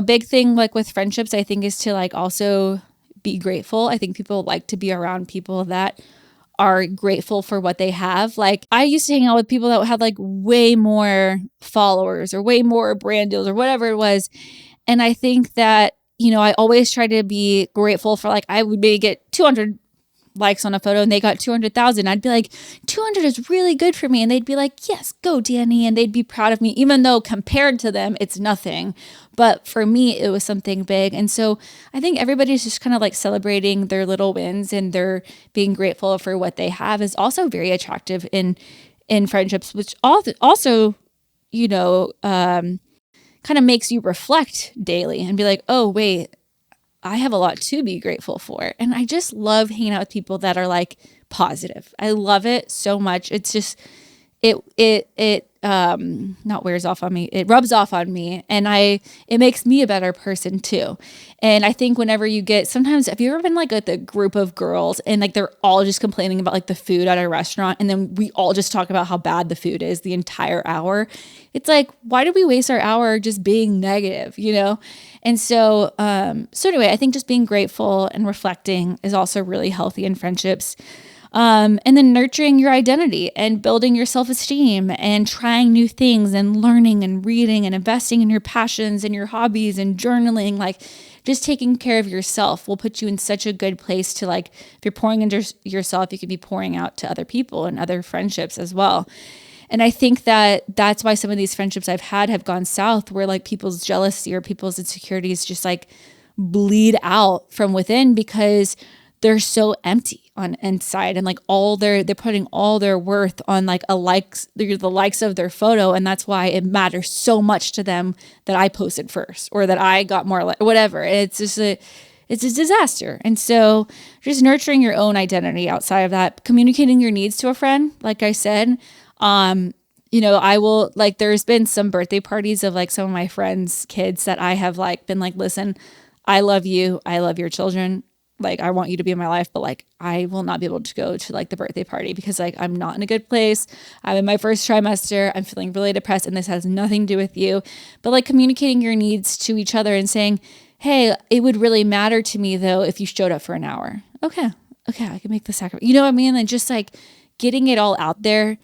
big thing like with friendships, I think, is to like also be grateful. I think people like to be around people that are grateful for what they have. Like I used to hang out with people that had like way more followers or way more brand deals or whatever it was. And I think that, I always try to be grateful for like, I would maybe get 200 likes on a photo and they got 200,000. I'd be like, 200 is really good for me. And they'd be like, yes, go Dani. And they'd be proud of me, even though compared to them, it's nothing. But for me, it was something big. And so I think everybody's just kind of like celebrating their little wins and they're being grateful for what they have is also very attractive in friendships, which also, kind of makes you reflect daily and be like, oh, wait, I have a lot to be grateful for. And I just love hanging out with people that are like positive. I love it so much. It's just, it not wears off on me. It rubs off on me and it makes me a better person too. And I think whenever you get, sometimes have you ever been like with a group of girls and like they're all just complaining about like the food at a restaurant and then we all just talk about how bad the food is the entire hour? It's like, why did we waste our hour just being negative, And so anyway, I think just being grateful and reflecting is also really healthy in friendships. And then nurturing your identity and building your self-esteem and trying new things and learning and reading and investing in your passions and your hobbies and journaling, like just taking care of yourself will put you in such a good place to like, if you're pouring into yourself, you could be pouring out to other people and other friendships as well. And I think that that's why some of these friendships I've had have gone south where like people's jealousy or people's insecurities just like bleed out from within because they're so empty on inside and like they're putting all their worth on like the likes of their photo. And that's why it matters so much to them that I posted first or that I got more whatever. It's just it's a disaster. And so just nurturing your own identity outside of that, communicating your needs to a friend, like I said, I will like, there's been some birthday parties of like some of my friends' kids that I have like been like, listen, I love you. I love your children. Like, I want you to be in my life, but like, I will not be able to go to like the birthday party because like, I'm not in a good place. I'm in my first trimester. I'm feeling really depressed and this has nothing to do with you. But like communicating your needs to each other and saying, hey, it would really matter to me though, if you showed up for an hour. Okay, I can make the sacrifice. You know what I mean? And just like getting it all out there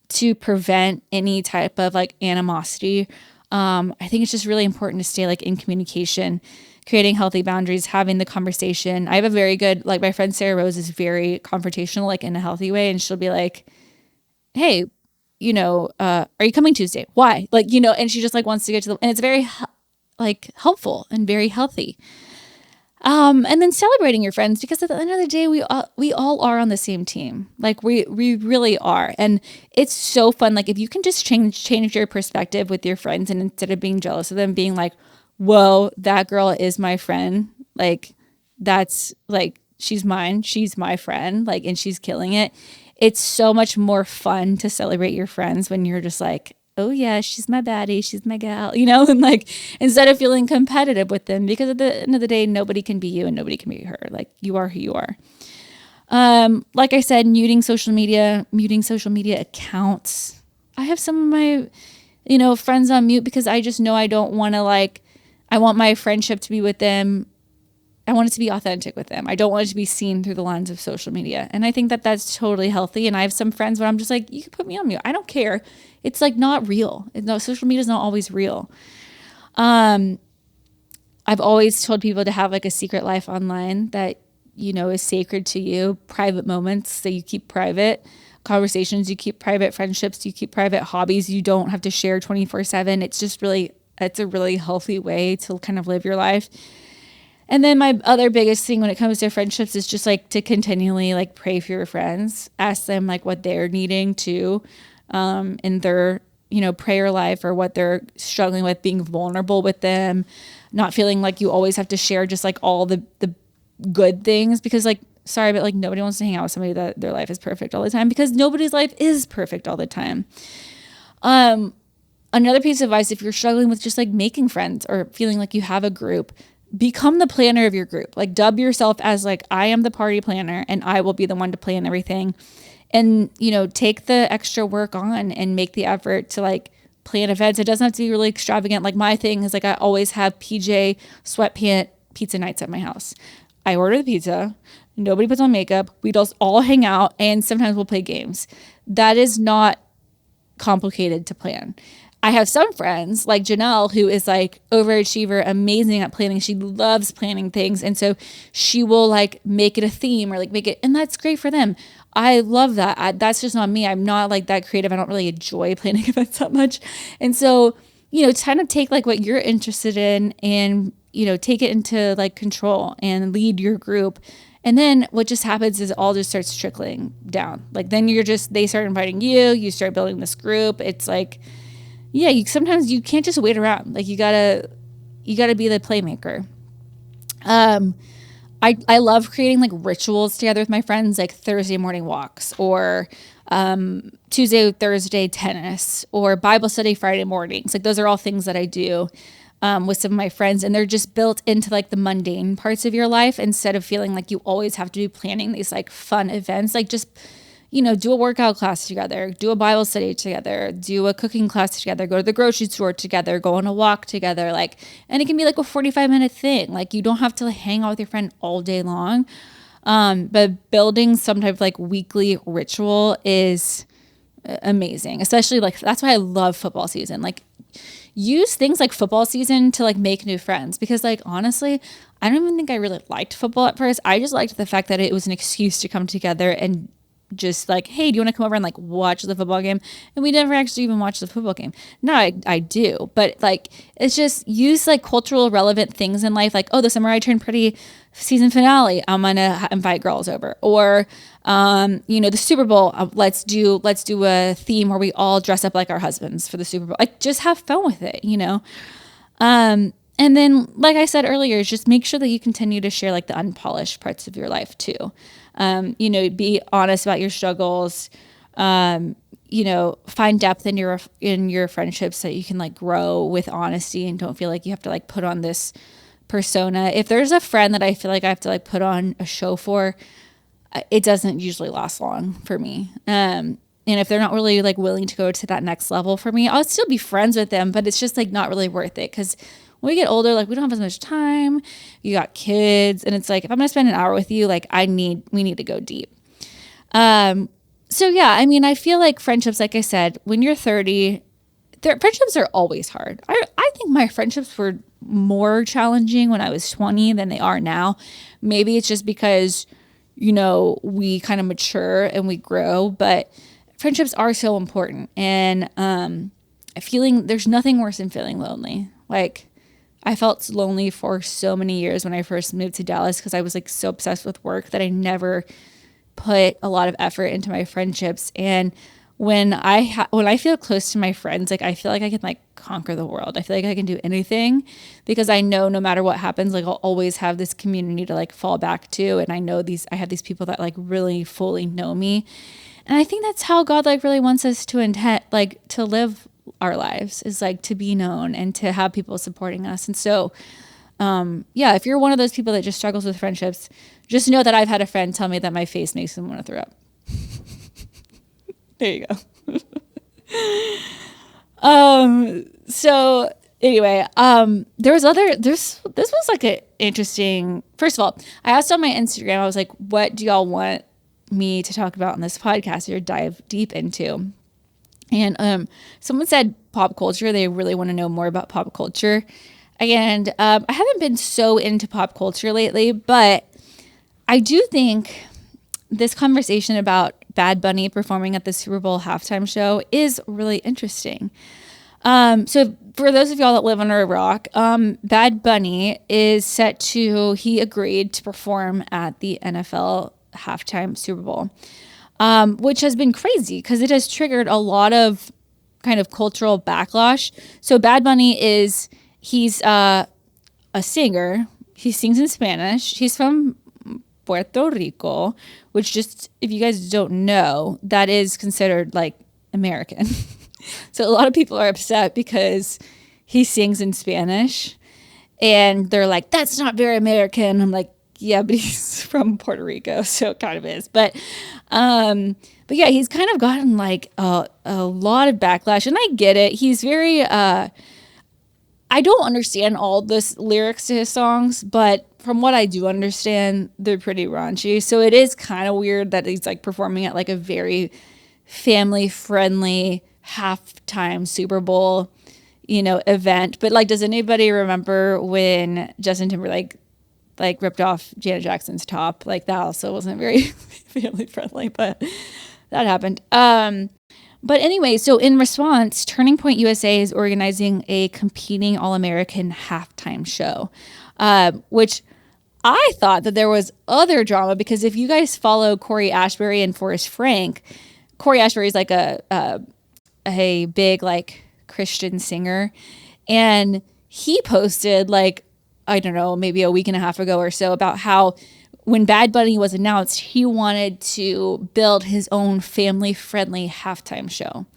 to prevent any type of like animosity. I think it's just really important to stay like in communication, creating healthy boundaries, having the conversation. I have a very good, like my friend Sarah Rose is very confrontational, like in a healthy way. And she'll be like, hey, are you coming Tuesday? Why? Like, and she just like wants to get and it's very like helpful and very healthy. And then celebrating your friends, because at the end of the day, we all are on the same team. Like we really are. And it's so fun. Like if you can just change your perspective with your friends and instead of being jealous of them, being like, whoa, that girl is my friend. Like that's like, she's mine. She's my friend. Like, and she's killing it. It's so much more fun to celebrate your friends when you're just like, oh yeah, she's my baddie, she's my gal, and like instead of feeling competitive with them, because at the end of the day, nobody can be you and nobody can be her. Like you are who you are. Like I said, muting social media accounts. I have some of my, friends on mute because I just know I don't want to I want my friendship to be with them. I want it to be authentic with them. I don't want it to be seen through the lens of social media. And I think that that's totally healthy. And I have some friends where I'm just like, you can put me on mute. I don't care. It's like not real. No, social media is not always real. I've always told people to have like a secret life online that, is sacred to you, private moments that you keep private, conversations you keep private, friendships you keep private, hobbies you don't have to share 24/7. It's a really healthy way to kind of live your life. And then my other biggest thing when it comes to friendships is just like to continually like pray for your friends, ask them like what they're needing to in their, prayer life, or what they're struggling with, being vulnerable with them, not feeling like you always have to share just like all the good things, because like, sorry, but like nobody wants to hang out with somebody that their life is perfect all the time, because nobody's life is perfect all the time. Another piece of advice, if you're struggling with just like making friends or feeling like you have a group, become the planner of your group. Like dub yourself as like, I am the party planner and I will be the one to plan everything. And, take the extra work on and make the effort to like plan events. It doesn't have to be really extravagant. Like my thing is like, I always have PJ sweatpant pizza nights at my house. I order the pizza. Nobody puts on makeup. We just all hang out, and sometimes we'll play games. That is not complicated to plan. I have some friends like Janelle, who is like overachiever, amazing at planning. She loves planning things. And so she will like make it a theme or like make it, and that's great for them. I love that. That's just not me. I'm not like that creative. I don't really enjoy planning events that much. And so, kind of take like what you're interested in and, take it into like control and lead your group. And then what just happens is it all just starts trickling down. Like then they start inviting you, you start building this group. It's like, yeah, sometimes you can't just wait around. Like you gotta be the playmaker. I love creating like rituals together with my friends, like Thursday morning walks, or Tuesday, Thursday tennis, or Bible study Friday mornings. Like those are all things that I do with some of my friends, and they're just built into like the mundane parts of your life, instead of feeling like you always have to be planning these like fun events. Like just do a workout class together, do a Bible study together, do a cooking class together, go to the grocery store together, go on a walk together. Like, and it can be like a 45-minute thing. Like you don't have to hang out with your friend all day long. But building some type of like weekly ritual is amazing. Especially like, that's why I love football season. Like use things like football season to like make new friends, because like, honestly, I don't even think I really liked football at first. I just liked the fact that it was an excuse to come together and just like, hey, do you want to come over and like watch the football game? And we never actually even watched the football game. No, I do. But like, it's just use like cultural relevant things in life. Like, oh, the Summer I Turned Pretty season finale, I'm going to invite girls over. Or, the Super Bowl, let's do a theme where we all dress up like our husbands for the Super Bowl. Like just have fun with it, And then, like I said earlier, just make sure that you continue to share like the unpolished parts of your life too. Be honest about your struggles, find depth in your friendships so that you can like grow with honesty and don't feel like you have to like put on this persona. If there's a friend that I feel like I have to like put on a show for, it doesn't usually last long for me. And if they're not really like willing to go to that next level for me, I'll still be friends with them, but it's just like not really worth it. 'Cause when we get older, like we don't have as much time, you got kids, and it's like, if I'm going to spend an hour with you, like we need to go deep. So yeah, I mean, I feel like friendships, like I said, when you're 30, friendships are always hard. I think my friendships were more challenging when I was 20 than they are now. Maybe it's just because, we kind of mature and we grow, but friendships are so important. And there's nothing worse than feeling lonely. Like I felt lonely for so many years when I first moved to Dallas, because I was like so obsessed with work that I never put a lot of effort into my friendships. And when I feel close to my friends, like I feel like I can like conquer the world. I feel like I can do anything, because I know no matter what happens, like I'll always have this community to like fall back to. And I have these people that like really fully know me. And I think that's how God like really wants us to live our lives, is like to be known and to have people supporting us. And so, if you're one of those people that just struggles with friendships, just know that I've had a friend tell me that my face makes them want to throw up. There you go. So anyway, this was like an interesting, first of all, I asked on my Instagram, I was like, what do y'all want me to talk about in this podcast or dive deep into? And someone said pop culture. They really want to know more about pop culture. And I haven't been so into pop culture lately, but I do think this conversation about Bad Bunny performing at the Super Bowl halftime show is really interesting. So for those of y'all that live under a rock, Bad Bunny is he agreed to perform at the NFL halftime Super Bowl, which has been crazy because it has triggered a lot of kind of cultural backlash. So Bad Bunny he's a singer. He sings in Spanish. He's from Puerto Rico, which just, if you guys don't know, that is considered like American. So a lot of people are upset because he sings in Spanish and they're like, that's not very American. I'm like, yeah, but he's from Puerto Rico, so it kind of is. But yeah, he's kind of gotten like a lot of backlash, and I get it. He's very, I don't understand all the lyrics to his songs, but from what I do understand, they're pretty raunchy. So it is kind of weird that he's like performing at like a very family friendly halftime Super Bowl, event. But like, does anybody remember when Justin Timberlake like ripped off Janet Jackson's top? Like that also wasn't very family friendly, but that happened. But anyway, so in response, Turning Point USA is organizing a competing All-American halftime show, which I thought that there was other drama because if you guys follow Corey Ashbury and Forrest Frank, Corey Ashbury is like a big like Christian singer, and he posted like, I don't know, maybe a week and a half ago or so about how when Bad Bunny was announced, he wanted to build his own family-friendly halftime show.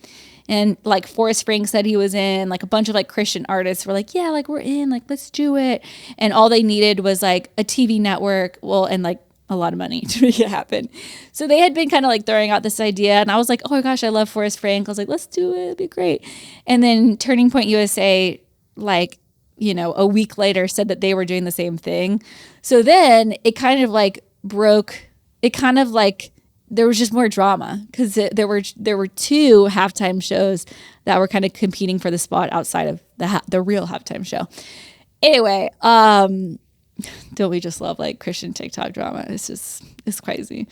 And like Forrest Frank said he was in, like a bunch of like Christian artists were like, yeah, like we're in, like let's do it. And all they needed was like a TV network, and like a lot of money to make it happen. So they had been kind of like throwing out this idea, and I was like, oh my gosh, I love Forrest Frank. I was like, let's do it, it'd be great. And then Turning Point USA, like, a week later said that they were doing the same thing. So then it kind of like there was just more drama because there were two halftime shows that were kind of competing for the spot outside of the real halftime show. Anyway, don't we just love like Christian TikTok drama? It's crazy.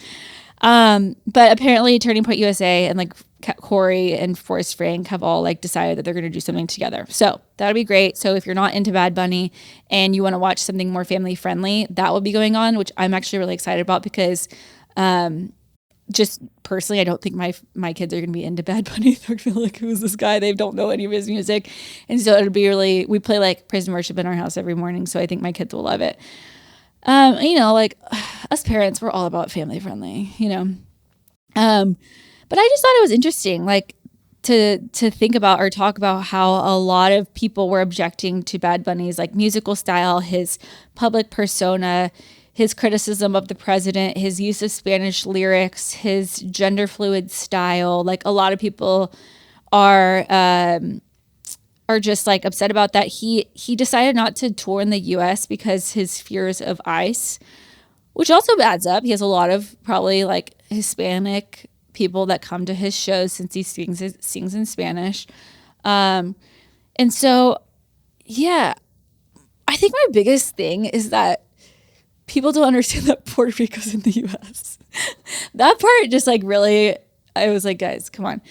But apparently Turning Point USA and like Corey and Forrest Frank have all like decided that they're going to do something together. So that'll be great. So if you're not into Bad Bunny and you want to watch something more family friendly, that will be going on, which I'm actually really excited about because, just personally, I don't think my kids are going to be into Bad Bunny. They're going to be like, who's this guy? They don't know any of his music. And so it'll be we play like praise and worship in our house every morning. So I think my kids will love it. Like us parents, we're all about family friendly, but I just thought it was interesting, like to think about or talk about how a lot of people were objecting to Bad Bunny's like musical style, his public persona, his criticism of the president, his use of Spanish lyrics, his gender fluid style. Like a lot of people are just like upset about that. He decided not to tour in the US because his fears of ICE, which also adds up. He has a lot of probably like Hispanic people that come to his shows since he sings in Spanish. And so, yeah, I think my biggest thing is that people don't understand that Puerto Rico's in the US. That part just like really, I was like, guys, come on.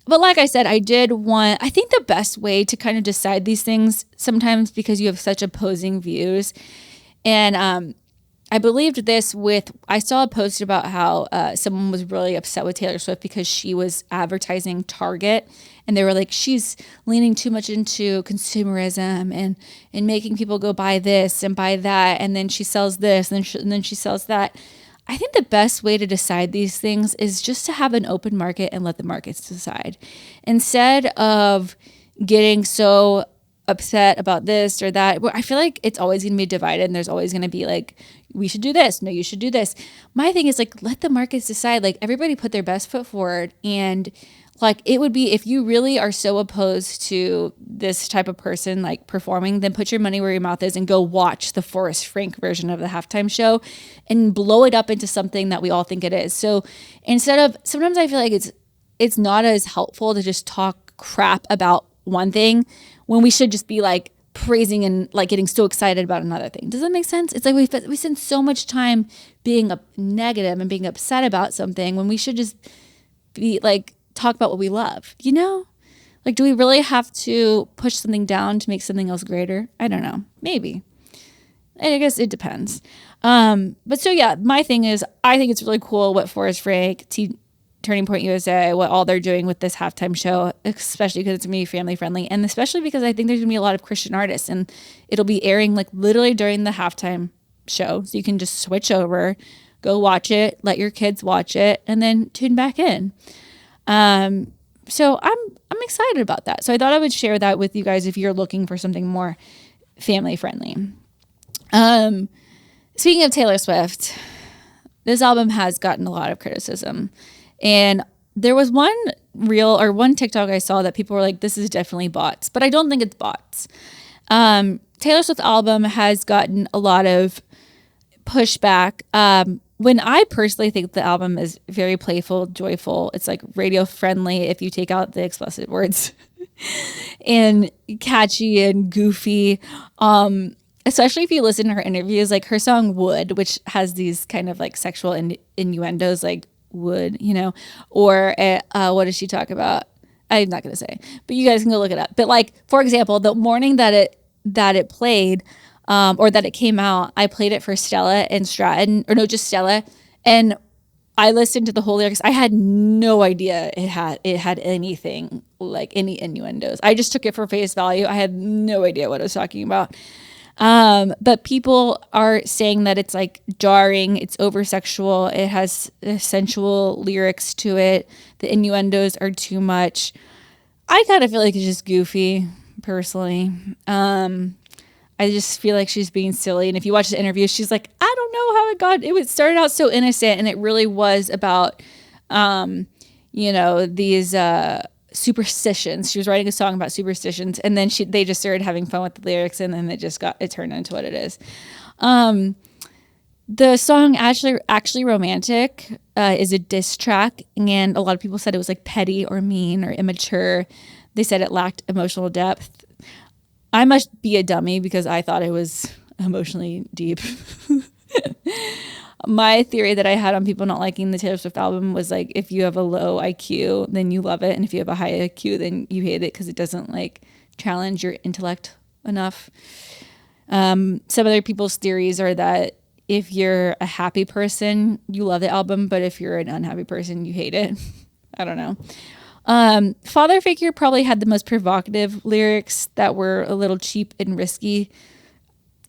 But like I said, I think the best way to kind of decide these things sometimes because you have such opposing views. And I believed this I saw a post about how someone was really upset with Taylor Swift because she was advertising Target. And they were like, she's leaning too much into consumerism and making people go buy this and buy that. And then she sells this and then she sells that. I think the best way to decide these things is just to have an open market and let the markets decide. Instead of getting so upset about this or that, I feel like it's always going to be divided and there's always going to be like, we should do this. No, you should do this. My thing is like, let the markets decide. Like everybody put their best foot forward. And like it would be, if you really are so opposed to this type of person like performing, then put your money where your mouth is and go watch the Forrest Frank version of the halftime show and blow it up into something that we all think it is. So sometimes I feel like it's not as helpful to just talk crap about one thing when we should just be like, praising and like getting so excited about another thing. Does that make sense? It's like we spend so much time being negative and being upset about something when we should just be like, talk about what we love, you know? Like, do we really have to push something down to make something else greater? I don't know. Maybe. I guess it depends. But so yeah, my thing is, I think it's really cool what Forrest Frank, Turning Point USA, what all they're doing with this halftime show, especially because it's gonna be family friendly, and especially because I think there's gonna be a lot of Christian artists, and it'll be airing like literally during the halftime show, so you can just switch over, go watch it, let your kids watch it, and then tune back in. So I'm excited about that. So I thought I would share that with you guys if you're looking for something more family friendly. Speaking of Taylor Swift, this album has gotten a lot of criticism. And there was one TikTok I saw that people were like, this is definitely bots. But I don't think it's bots. Taylor Swift album has gotten a lot of pushback. When I personally think the album is very playful, joyful, it's like radio friendly if you take out the explicit words, and catchy and goofy. Especially if you listen to her interviews, like her song Wood, which has these kind of like sexual innuendos, like wood, you know, or what does she talk about? I'm not going to say, but you guys can go look it up. But like, for example, the morning that it played, or that it came out, I played it for Stella and Stratton, or no, just Stella. And I listened to the whole lyrics. I had no idea it had anything like any innuendos. I just took it for face value. I had no idea what I was talking about. But people are saying that it's like jarring, it's over sexual, it has sensual lyrics to it, the innuendos are too much. I kind of feel like it's just goofy, personally. I just feel like she's being silly. And if you watch the interview, she's like, I don't know how it started out so innocent, and it really was about, these superstitions. She was writing a song about superstitions, and then they just started having fun with the lyrics, and then it turned into what it is. The song Actually Romantic is a diss track, and a lot of people said it was like petty or mean or immature. They said it lacked emotional depth. I must be a dummy because I thought it was emotionally deep. My theory that I had on people not liking the Taylor Swift album was like, if you have a low IQ, then you love it. And if you have a high IQ, then you hate it because it doesn't like challenge your intellect enough. Some other people's theories are that if you're a happy person, you love the album. But if you're an unhappy person, you hate it. I don't know. Father Figure probably had the most provocative lyrics that were a little cheap and risky.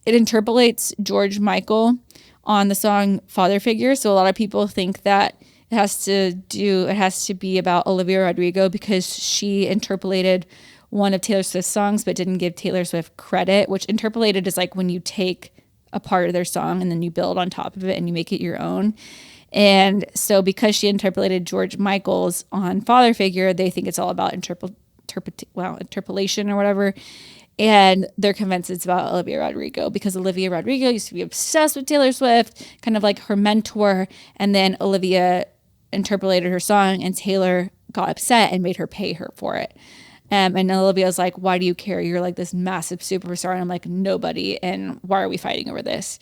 It interpolates George Michael on the song Father Figure. So a lot of people think that it has to be about Olivia Rodrigo because she interpolated one of Taylor Swift's songs but didn't give Taylor Swift credit, which interpolated is like when you take a part of their song and then you build on top of it and you make it your own. And so because she interpolated George Michael's on Father Figure, they think it's all about interpolation or whatever. And they're convinced it's about Olivia Rodrigo because Olivia Rodrigo used to be obsessed with Taylor Swift, kind of like her mentor. And then Olivia interpolated her song and Taylor got upset and made her pay her for it. And Olivia's like, why do you care? You're like this massive superstar. And I'm like, nobody. And why are we fighting over this?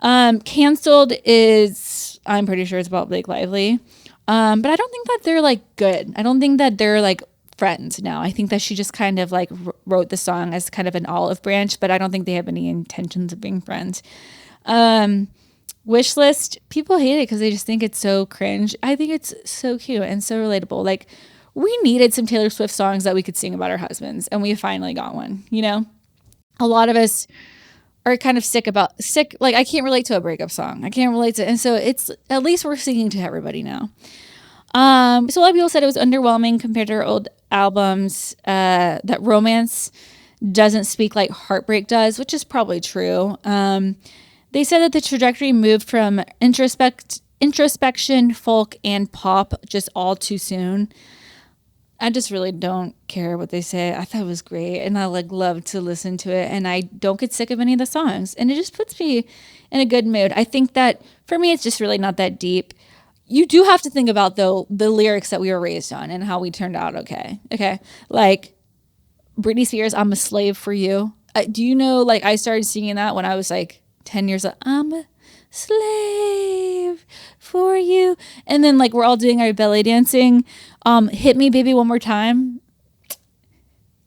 Canceled is, I'm pretty sure it's about Blake Lively. But I don't think that they're like good. I don't think that they're like friends now. I think that she just kind of like wrote the song as kind of an olive branch, but I don't think they have any intentions of being friends. Wishlist, people hate it because they just think it's so cringe. I think it's so cute and so relatable. Like, we needed some Taylor Swift songs that we could sing about our husbands, and we finally got one, you know? A lot of us are kind of sick, like, I can't relate to a breakup song. I can't relate to, and so it's, at least we're singing to everybody now. So a lot of people said it was underwhelming compared to her old albums, that romance doesn't speak like heartbreak does, which is probably true. They said that the trajectory moved from introspection, folk, and pop just all too soon. I just really don't care what they say. I thought it was great, and I like love to listen to it, and I don't get sick of any of the songs, and it just puts me in a good mood. I think that for me, it's just really not that deep. You do have to think about, though, the lyrics that we were raised on and how we turned out okay. Like Britney Spears, I'm a slave for you. Do you know, like, I started singing that when I was like 10 years old. I'm a slave for you. And then like we're all doing our belly dancing. Hit me baby one more time.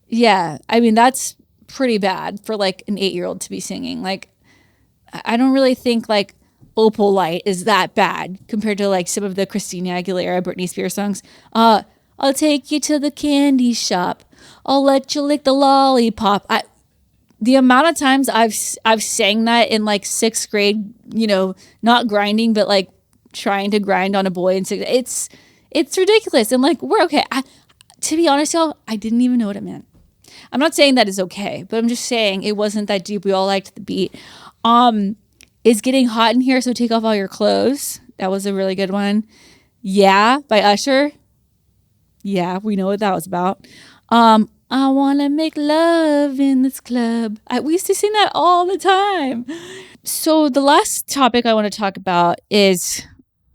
Yeah. I mean, that's pretty bad for like an 8-year-old to be singing. Like, I don't really think like Opal Light is that bad compared to like some of the Christina Aguilera, Britney Spears songs. I'll take you to the candy shop. I'll let you lick the lollipop. The amount of times I've sang that in like 6th grade, you know, not grinding, but like trying to grind on a boy in 6th. It's ridiculous. And like, we're okay. To be honest, y'all, I didn't even know what it meant. I'm not saying that is okay, but I'm just saying it wasn't that deep. We all liked the beat. It's getting hot in here, so take off all your clothes. That was a really good one. Yeah, by Usher. Yeah, we know what that was about. I want to make love in this club. We used to sing that all the time. So the last topic I want to talk about is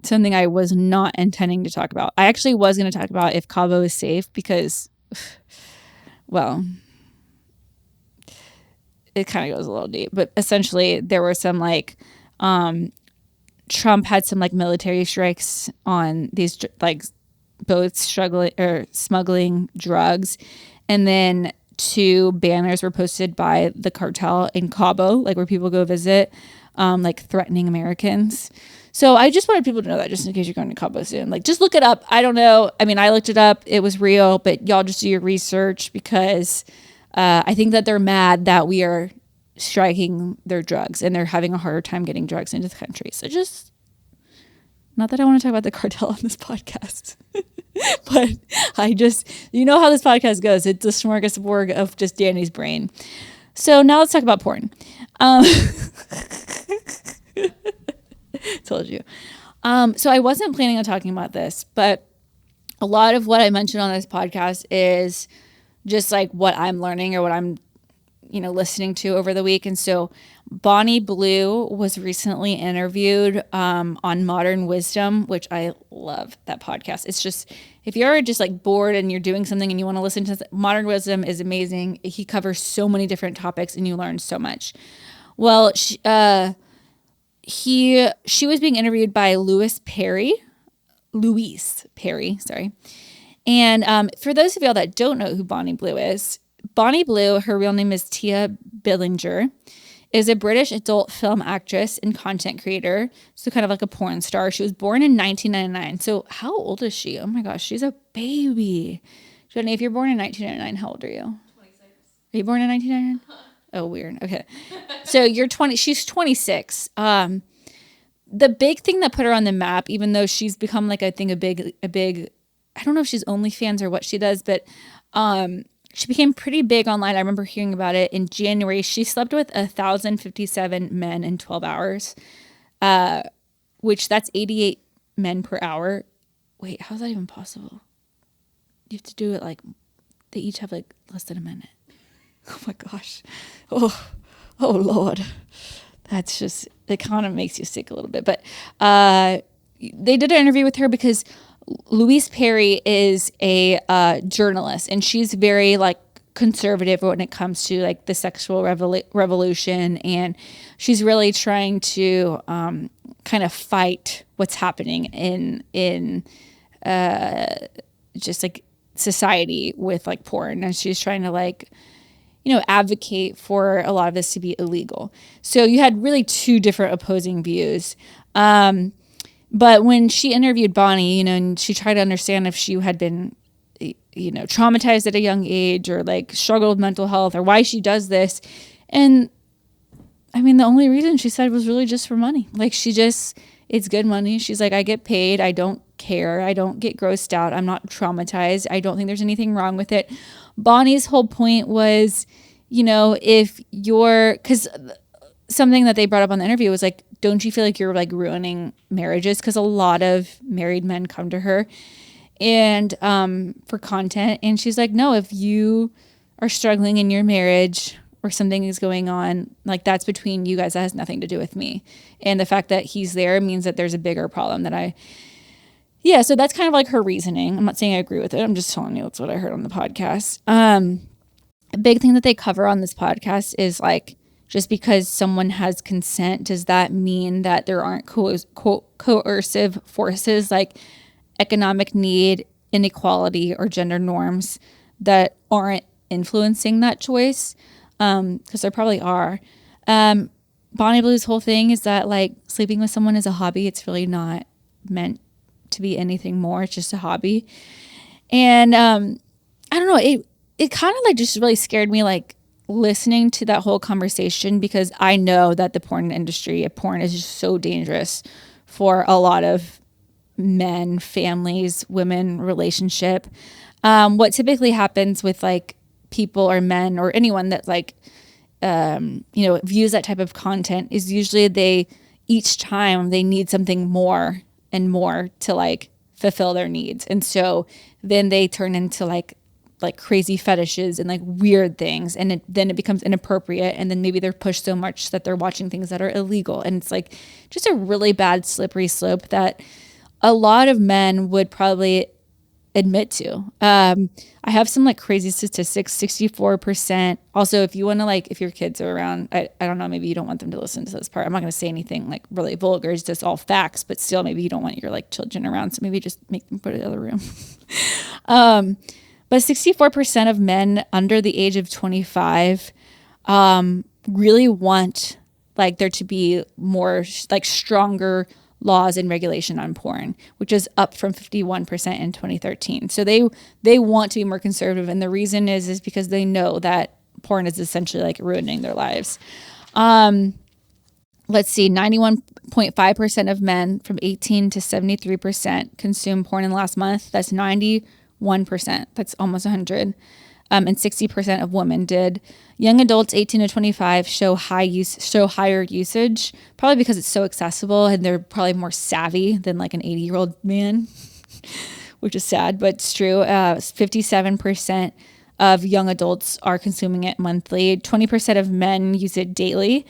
something I was not intending to talk about. I actually was going to talk about if Cabo is safe because, well, it kind of goes a little deep. But essentially, there were some like, Trump had some like military strikes on these like boats smuggling drugs. And then 2 banners were posted by the cartel in Cabo, like where people go visit, like threatening Americans. So I just wanted people to know that just in case you're going to Cabo soon. Like, just look it up. I don't know. I mean, I looked it up. It was real, but y'all just do your research because I think that they're mad that we are striking their drugs and they're having a harder time getting drugs into the country. So just, not that I want to talk about the cartel on this podcast. But you know how this podcast goes. It's a smorgasbord of just Dani's brain. So now let's talk about porn. Told you. So I wasn't planning on talking about this, but a lot of what I mentioned on this podcast is just like what I'm learning or what I'm, listening to over the week. And so Bonnie Blue was recently interviewed on Modern Wisdom, which I love that podcast. It's just, if you're just like bored and you're doing something and you want to listen to Modern Wisdom is amazing. He covers so many different topics and you learn so much. Well, she was being interviewed by Louise Perry, sorry. And for those of y'all that don't know who Bonnie Blue is, Bonnie Blue, her real name is Tia Billinger, is a British adult film actress and content creator. So kind of like a porn star. She was born in 1999. So how old is she? Oh my gosh, she's a baby. Jenny, if you're born in 1999, how old are you? 26. Are you born in 1999? Oh, weird. Okay. So you're 20. She's 26. The big thing that put her on the map, even though she's become like, I think a big, I don't know if she's OnlyFans or what she does, but she became pretty big online. I remember hearing about it in January. She slept with 1,057 men in 12 hours, which that's 88 men per hour. Wait, how's that even possible? You have to do it like, they each have like less than a minute. Oh my gosh. Oh Lord. That's just, it kind of makes you sick a little bit. But they did an interview with her because Louise Perry is a journalist, and she's very like conservative when it comes to like the sexual revolution, and she's really trying to kind of fight what's happening in just like society with like porn, and she's trying to like advocate for a lot of this to be illegal. So you had really 2 different opposing views. But when she interviewed Bonnie, and she tried to understand if she had been, traumatized at a young age or like struggled with mental health or why she does this. And I mean, the only reason she said was really just for money. Like it's good money. She's like, I get paid. I don't care. I don't get grossed out. I'm not traumatized. I don't think there's anything wrong with it. Bonnie's whole point was, because something that they brought up on the interview was like, don't you feel like you're like ruining marriages? Because a lot of married men come to her and for content. And she's like, no, if you are struggling in your marriage or something is going on, like that's between you guys. That has nothing to do with me. And the fact that he's there means that there's a bigger problem so that's kind of like her reasoning. I'm not saying I agree with it. I'm just telling you that's what I heard on the podcast. a big thing that they cover on this podcast is like, just because someone has consent, does that mean that there aren't coercive forces like economic need, inequality, or gender norms that aren't influencing that choice? Because there probably are. Bonnie Blue's whole thing is that like sleeping with someone is a hobby. It's really not meant to be anything more. It's just a hobby. And I don't know, it kind of like just really scared me, like listening to that whole conversation, because I know that the porn is just so dangerous for a lot of men, families, women, relationship. What typically happens with like people or men or anyone that like, views that type of content is usually each time they need something more and more to like fulfill their needs. And so then they turn into like crazy fetishes and like weird things. And then it becomes inappropriate. And then maybe they're pushed so much that they're watching things that are illegal. And it's like just a really bad slippery slope that a lot of men would probably admit to. I have some like crazy statistics, 64%. Also, if you want to like, if your kids are around, I don't know, maybe you don't want them to listen to this part. I'm not going to say anything like really vulgar. It's just all facts, but still maybe you don't want your like children around. So maybe just make them go to the other room. But 64% of men under the age of 25 really want like there to be more like stronger laws and regulation on porn, which is up from 51% in 2013. So they want to be more conservative, and the reason is because they know that porn is essentially like ruining their lives. Let's see, 91.5% of men from 18 to 73% consume porn in the last month. That's 91%. That's almost 100. And 60% of women did. Young adults 18 to 25 show higher usage, probably because it's so accessible and they're probably more savvy than like an 80-year-old man, which is sad, but it's true. 57% of young adults are consuming it monthly. 20% of men use it daily.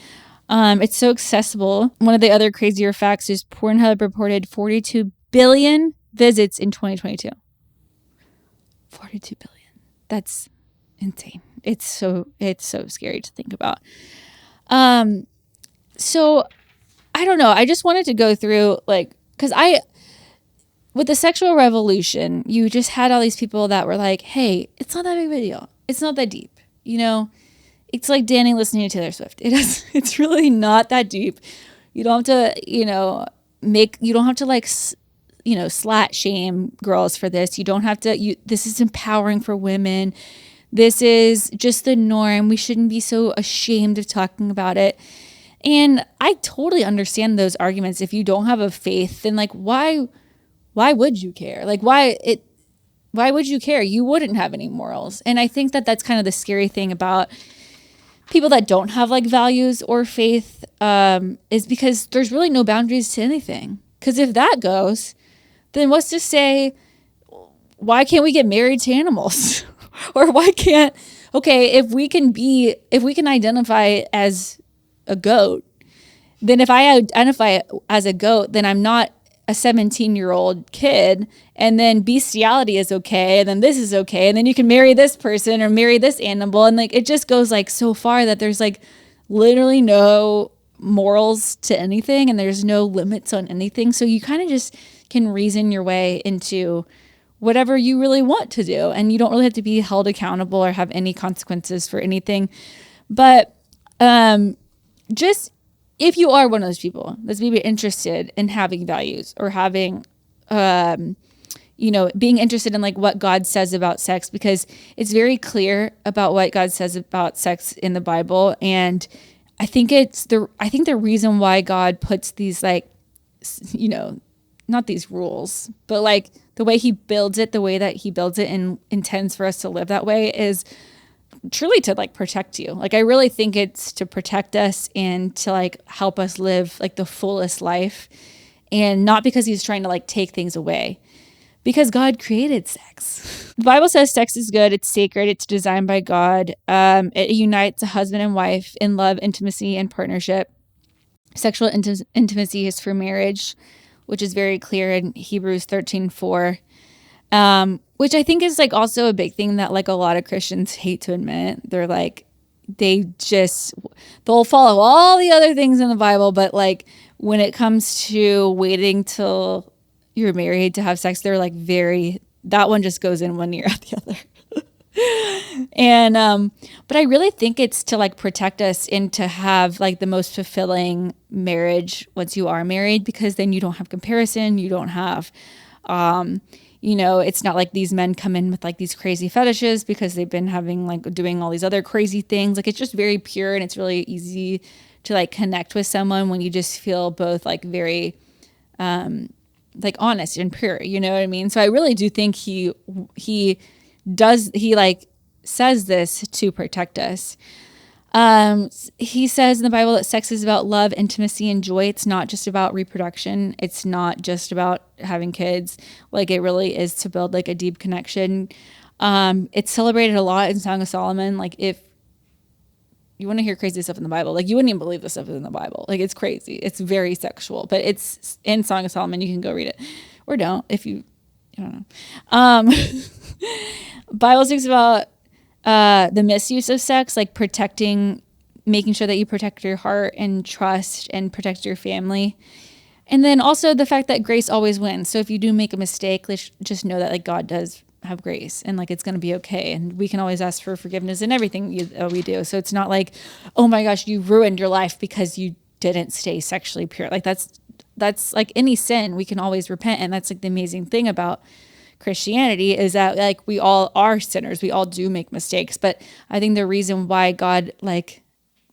It's so accessible. One of the other crazier facts is Pornhub reported 42 billion visits in 2022. 42 billion. That's insane. It's so scary to think about. So I don't know. I just wanted to go through like, because with the sexual revolution, you just had all these people that were like, hey, it's not that big of a deal. It's not that deep. You know, it's like Dani listening to Taylor Swift. It's really not that deep. You don't have to, you don't have to like, slat shame girls for this. You don't have to, this is empowering for women. This is just the norm. We shouldn't be so ashamed of talking about it. And I totally understand those arguments. If you don't have a faith, then like, why would you care? Like, why would you care? You wouldn't have any morals. And I think that that's kind of the scary thing about people that don't have like values or faith, is because there's really no boundaries to anything. Because if that goes, then what's to say, why can't we get married to animals? Or if we can identify as a goat, then if I identify as a goat, then I'm not a 17-year-old kid, and then bestiality is okay, and then this is okay, and then you can marry this person or marry this animal, and like it just goes like so far that there's like literally no morals to anything, and there's no limits on anything. So you kind of just can reason your way into whatever you really want to do, and you don't really have to be held accountable or have any consequences for anything. But just if you are one of those people that's maybe interested in having values or having being interested in like what God says about sex, because it's very clear about what God says about sex in the Bible. And I think the reason why God puts these like, not these rules, but like the way he builds it and intends for us to live that way is truly to like protect you. Like I really think it's to protect us and to like help us live like the fullest life, and not because he's trying to like take things away, because God created sex. The Bible says sex is good, it's sacred, it's designed by God. It unites a husband and wife in love, intimacy, and partnership. Sexual intimacy is for marriage, which is very clear in Hebrews 13:4. Which I think is like also a big thing that like a lot of Christians hate to admit. They're like, they'll follow all the other things in the Bible, but like when it comes to waiting till you're married to have sex, they're like that one just goes in one ear out the other. And but I really think it's to like protect us and to have like the most fulfilling marriage once you are married, because then you don't have comparison, you don't have it's not like these men come in with like these crazy fetishes because they've been having like doing all these other crazy things. Like it's just very pure, and it's really easy to like connect with someone when you just feel both like very like honest and pure, you know what I mean? So I really do think he like says this to protect us. He says in the Bible that sex is about love, intimacy, and joy. It's not just about reproduction. It's not just about having kids. Like it really is to build like a deep connection. It's celebrated a lot in Song of Solomon. Like if you want to hear crazy stuff in the Bible, like you wouldn't even believe this stuff is in the Bible. Like it's crazy. It's very sexual, but it's in Song of Solomon. You can go read it or don't if you, I don't know. Bible speaks about the misuse of sex, like making sure that you protect your heart and trust and protect your family. And then also the fact that grace always wins. So if you do make a mistake, let's just know that like God does have grace and like it's going to be okay. And we can always ask for forgiveness in everything we do. So it's not like, oh my gosh, you ruined your life because you didn't stay sexually pure. Like that's like any sin, we can always repent. And that's like the amazing thing about Christianity is that like we all are sinners. We all do make mistakes. But I think the reason why God like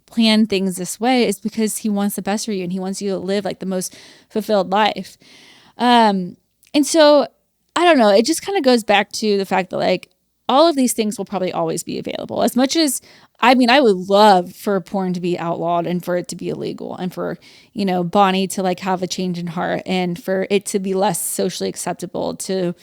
planned things this way is because he wants the best for you and he wants you to live like the most fulfilled life. And so I don't know, it just kind of goes back to the fact that like all of these things will probably always be available. As much as, I mean, I would love for porn to be outlawed and for it to be illegal and for, Bonnie to like have a change in heart and for it to be less socially acceptable to,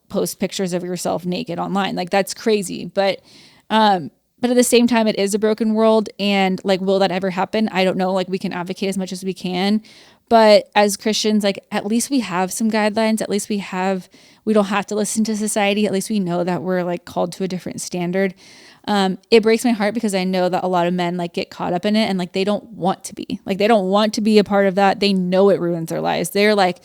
post pictures of yourself naked online. Like that's crazy. But at the same time, it is a broken world. And like, will that ever happen? I don't know. Like we can advocate as much as we can. But as Christians, like at least we have some guidelines. At least we don't have to listen to society. At least we know that we're like called to a different standard. It breaks my heart because I know that a lot of men like get caught up in it and like they don't want to be. Like they don't want to be a part of that. They know it ruins their lives. They're like,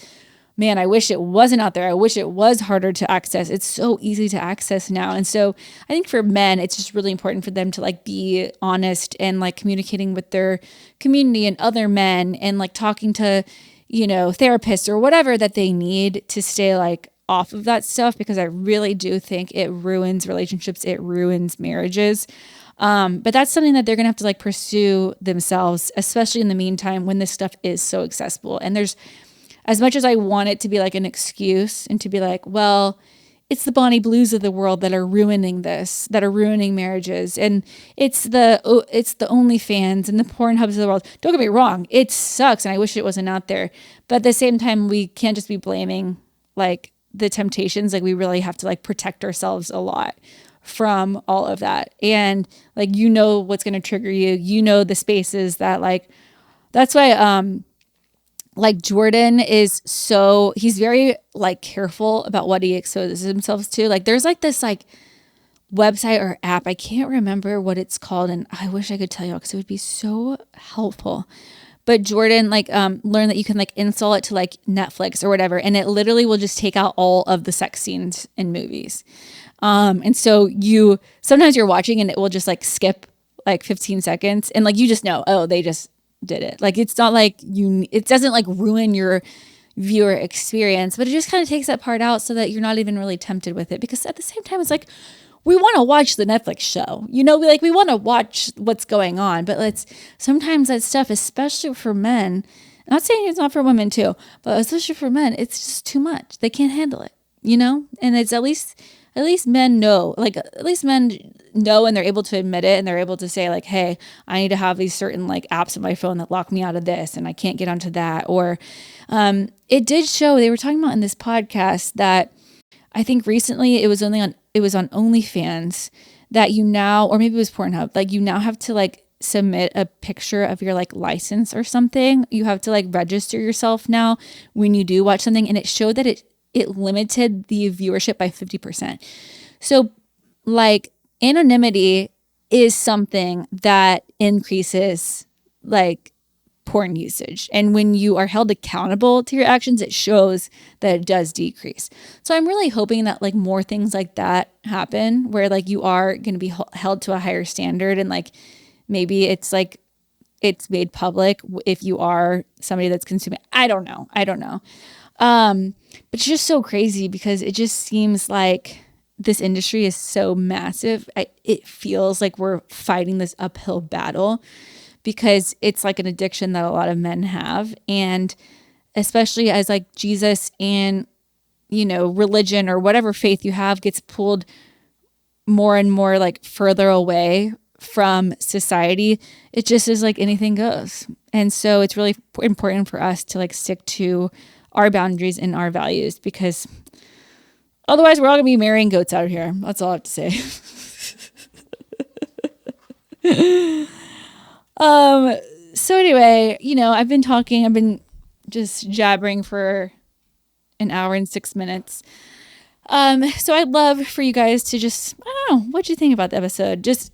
man, I wish it wasn't out there. I wish it was harder to access. It's so easy to access now. And so I think for men, it's just really important for them to like be honest and like communicating with their community and other men and like talking to, therapists or whatever that they need to stay like off of that stuff, because I really do think it ruins relationships. It ruins marriages. But that's something that they're going to have to like pursue themselves, especially in the meantime when this stuff is so accessible. And there's, as much as I want it to be like an excuse and to be like, well, it's the Bonnie Blues of the world that are ruining this, that are ruining marriages. And it's the OnlyFans and the Pornhubs of the world. Don't get me wrong. It sucks. And I wish it wasn't out there. But at the same time, we can't just be blaming like the temptations. Like we really have to like protect ourselves a lot from all of that. And like, what's going to trigger you, the spaces that like, that's why, like Jordan is he's very like careful about what he exposes himself to. Like there's like this like website or app. I can't remember what it's called. And I wish I could tell you because it would be so helpful. But Jordan like learned that you can like install it to like Netflix or whatever. And it literally will just take out all of the sex scenes in movies. And so sometimes you're watching and it will just like skip like 15 seconds. And like, you just know, oh, they just did it. Like, it's not like it doesn't like ruin your viewer experience, but it just kind of takes that part out so that you're not even really tempted with it. Because at the same time, it's like, we want to watch the Netflix show, we want to watch what's going on, but sometimes that stuff, especially for men, I'm not saying it's not for women too, but especially for men, it's just too much. They can't handle it, and it's at least men know, and they're able to admit it, and they're able to say like, hey, I need to have these certain like apps on my phone that lock me out of this and I can't get onto that. Or it did show, they were talking about in this podcast that I think recently it was on OnlyFans that you now, or maybe it was Pornhub, like you now have to like submit a picture of your like license or something. You have to like register yourself now when you do watch something. And it showed that it limited the viewership by 50%. So like anonymity is something that increases like porn usage. And when you are held accountable to your actions, it shows that it does decrease. So I'm really hoping that like more things like that happen where like you are going to be held to a higher standard, and like maybe it's like it's made public if you are somebody that's consuming. I don't know. But it's just so crazy because it just seems like this industry is so massive. It feels like we're fighting this uphill battle because it's like an addiction that a lot of men have. And especially as like Jesus and, religion or whatever faith you have gets pulled more and more like further away from society, it just is like anything goes. And so it's really important for us to like stick to our boundaries and our values, because otherwise we're all gonna be marrying goats out here. That's all I have to say. So anyway, I've been just jabbering for an hour and 6 minutes. So I'd love for you guys to just, I don't know, what'd you think about the episode? Just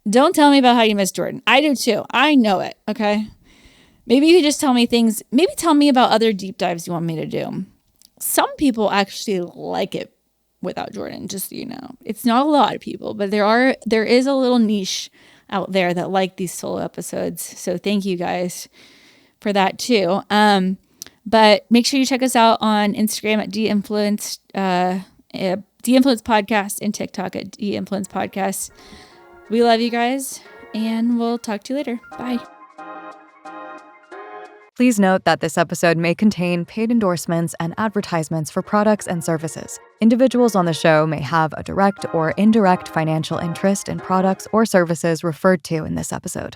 don't tell me about how you miss Jordan. I do too. I know it. Okay. Maybe you could just tell me things. Maybe tell me about other deep dives you want me to do. Some people actually like it without Jordan, just so you know. It's not a lot of people, but there is a little niche out there that like these solo episodes. So thank you guys for that too. But make sure you check us out on Instagram at DInfluence Podcast, and TikTok at DInfluence Podcast. We love you guys, and we'll talk to you later. Bye. Please note that this episode may contain paid endorsements and advertisements for products and services. Individuals on the show may have a direct or indirect financial interest in products or services referred to in this episode.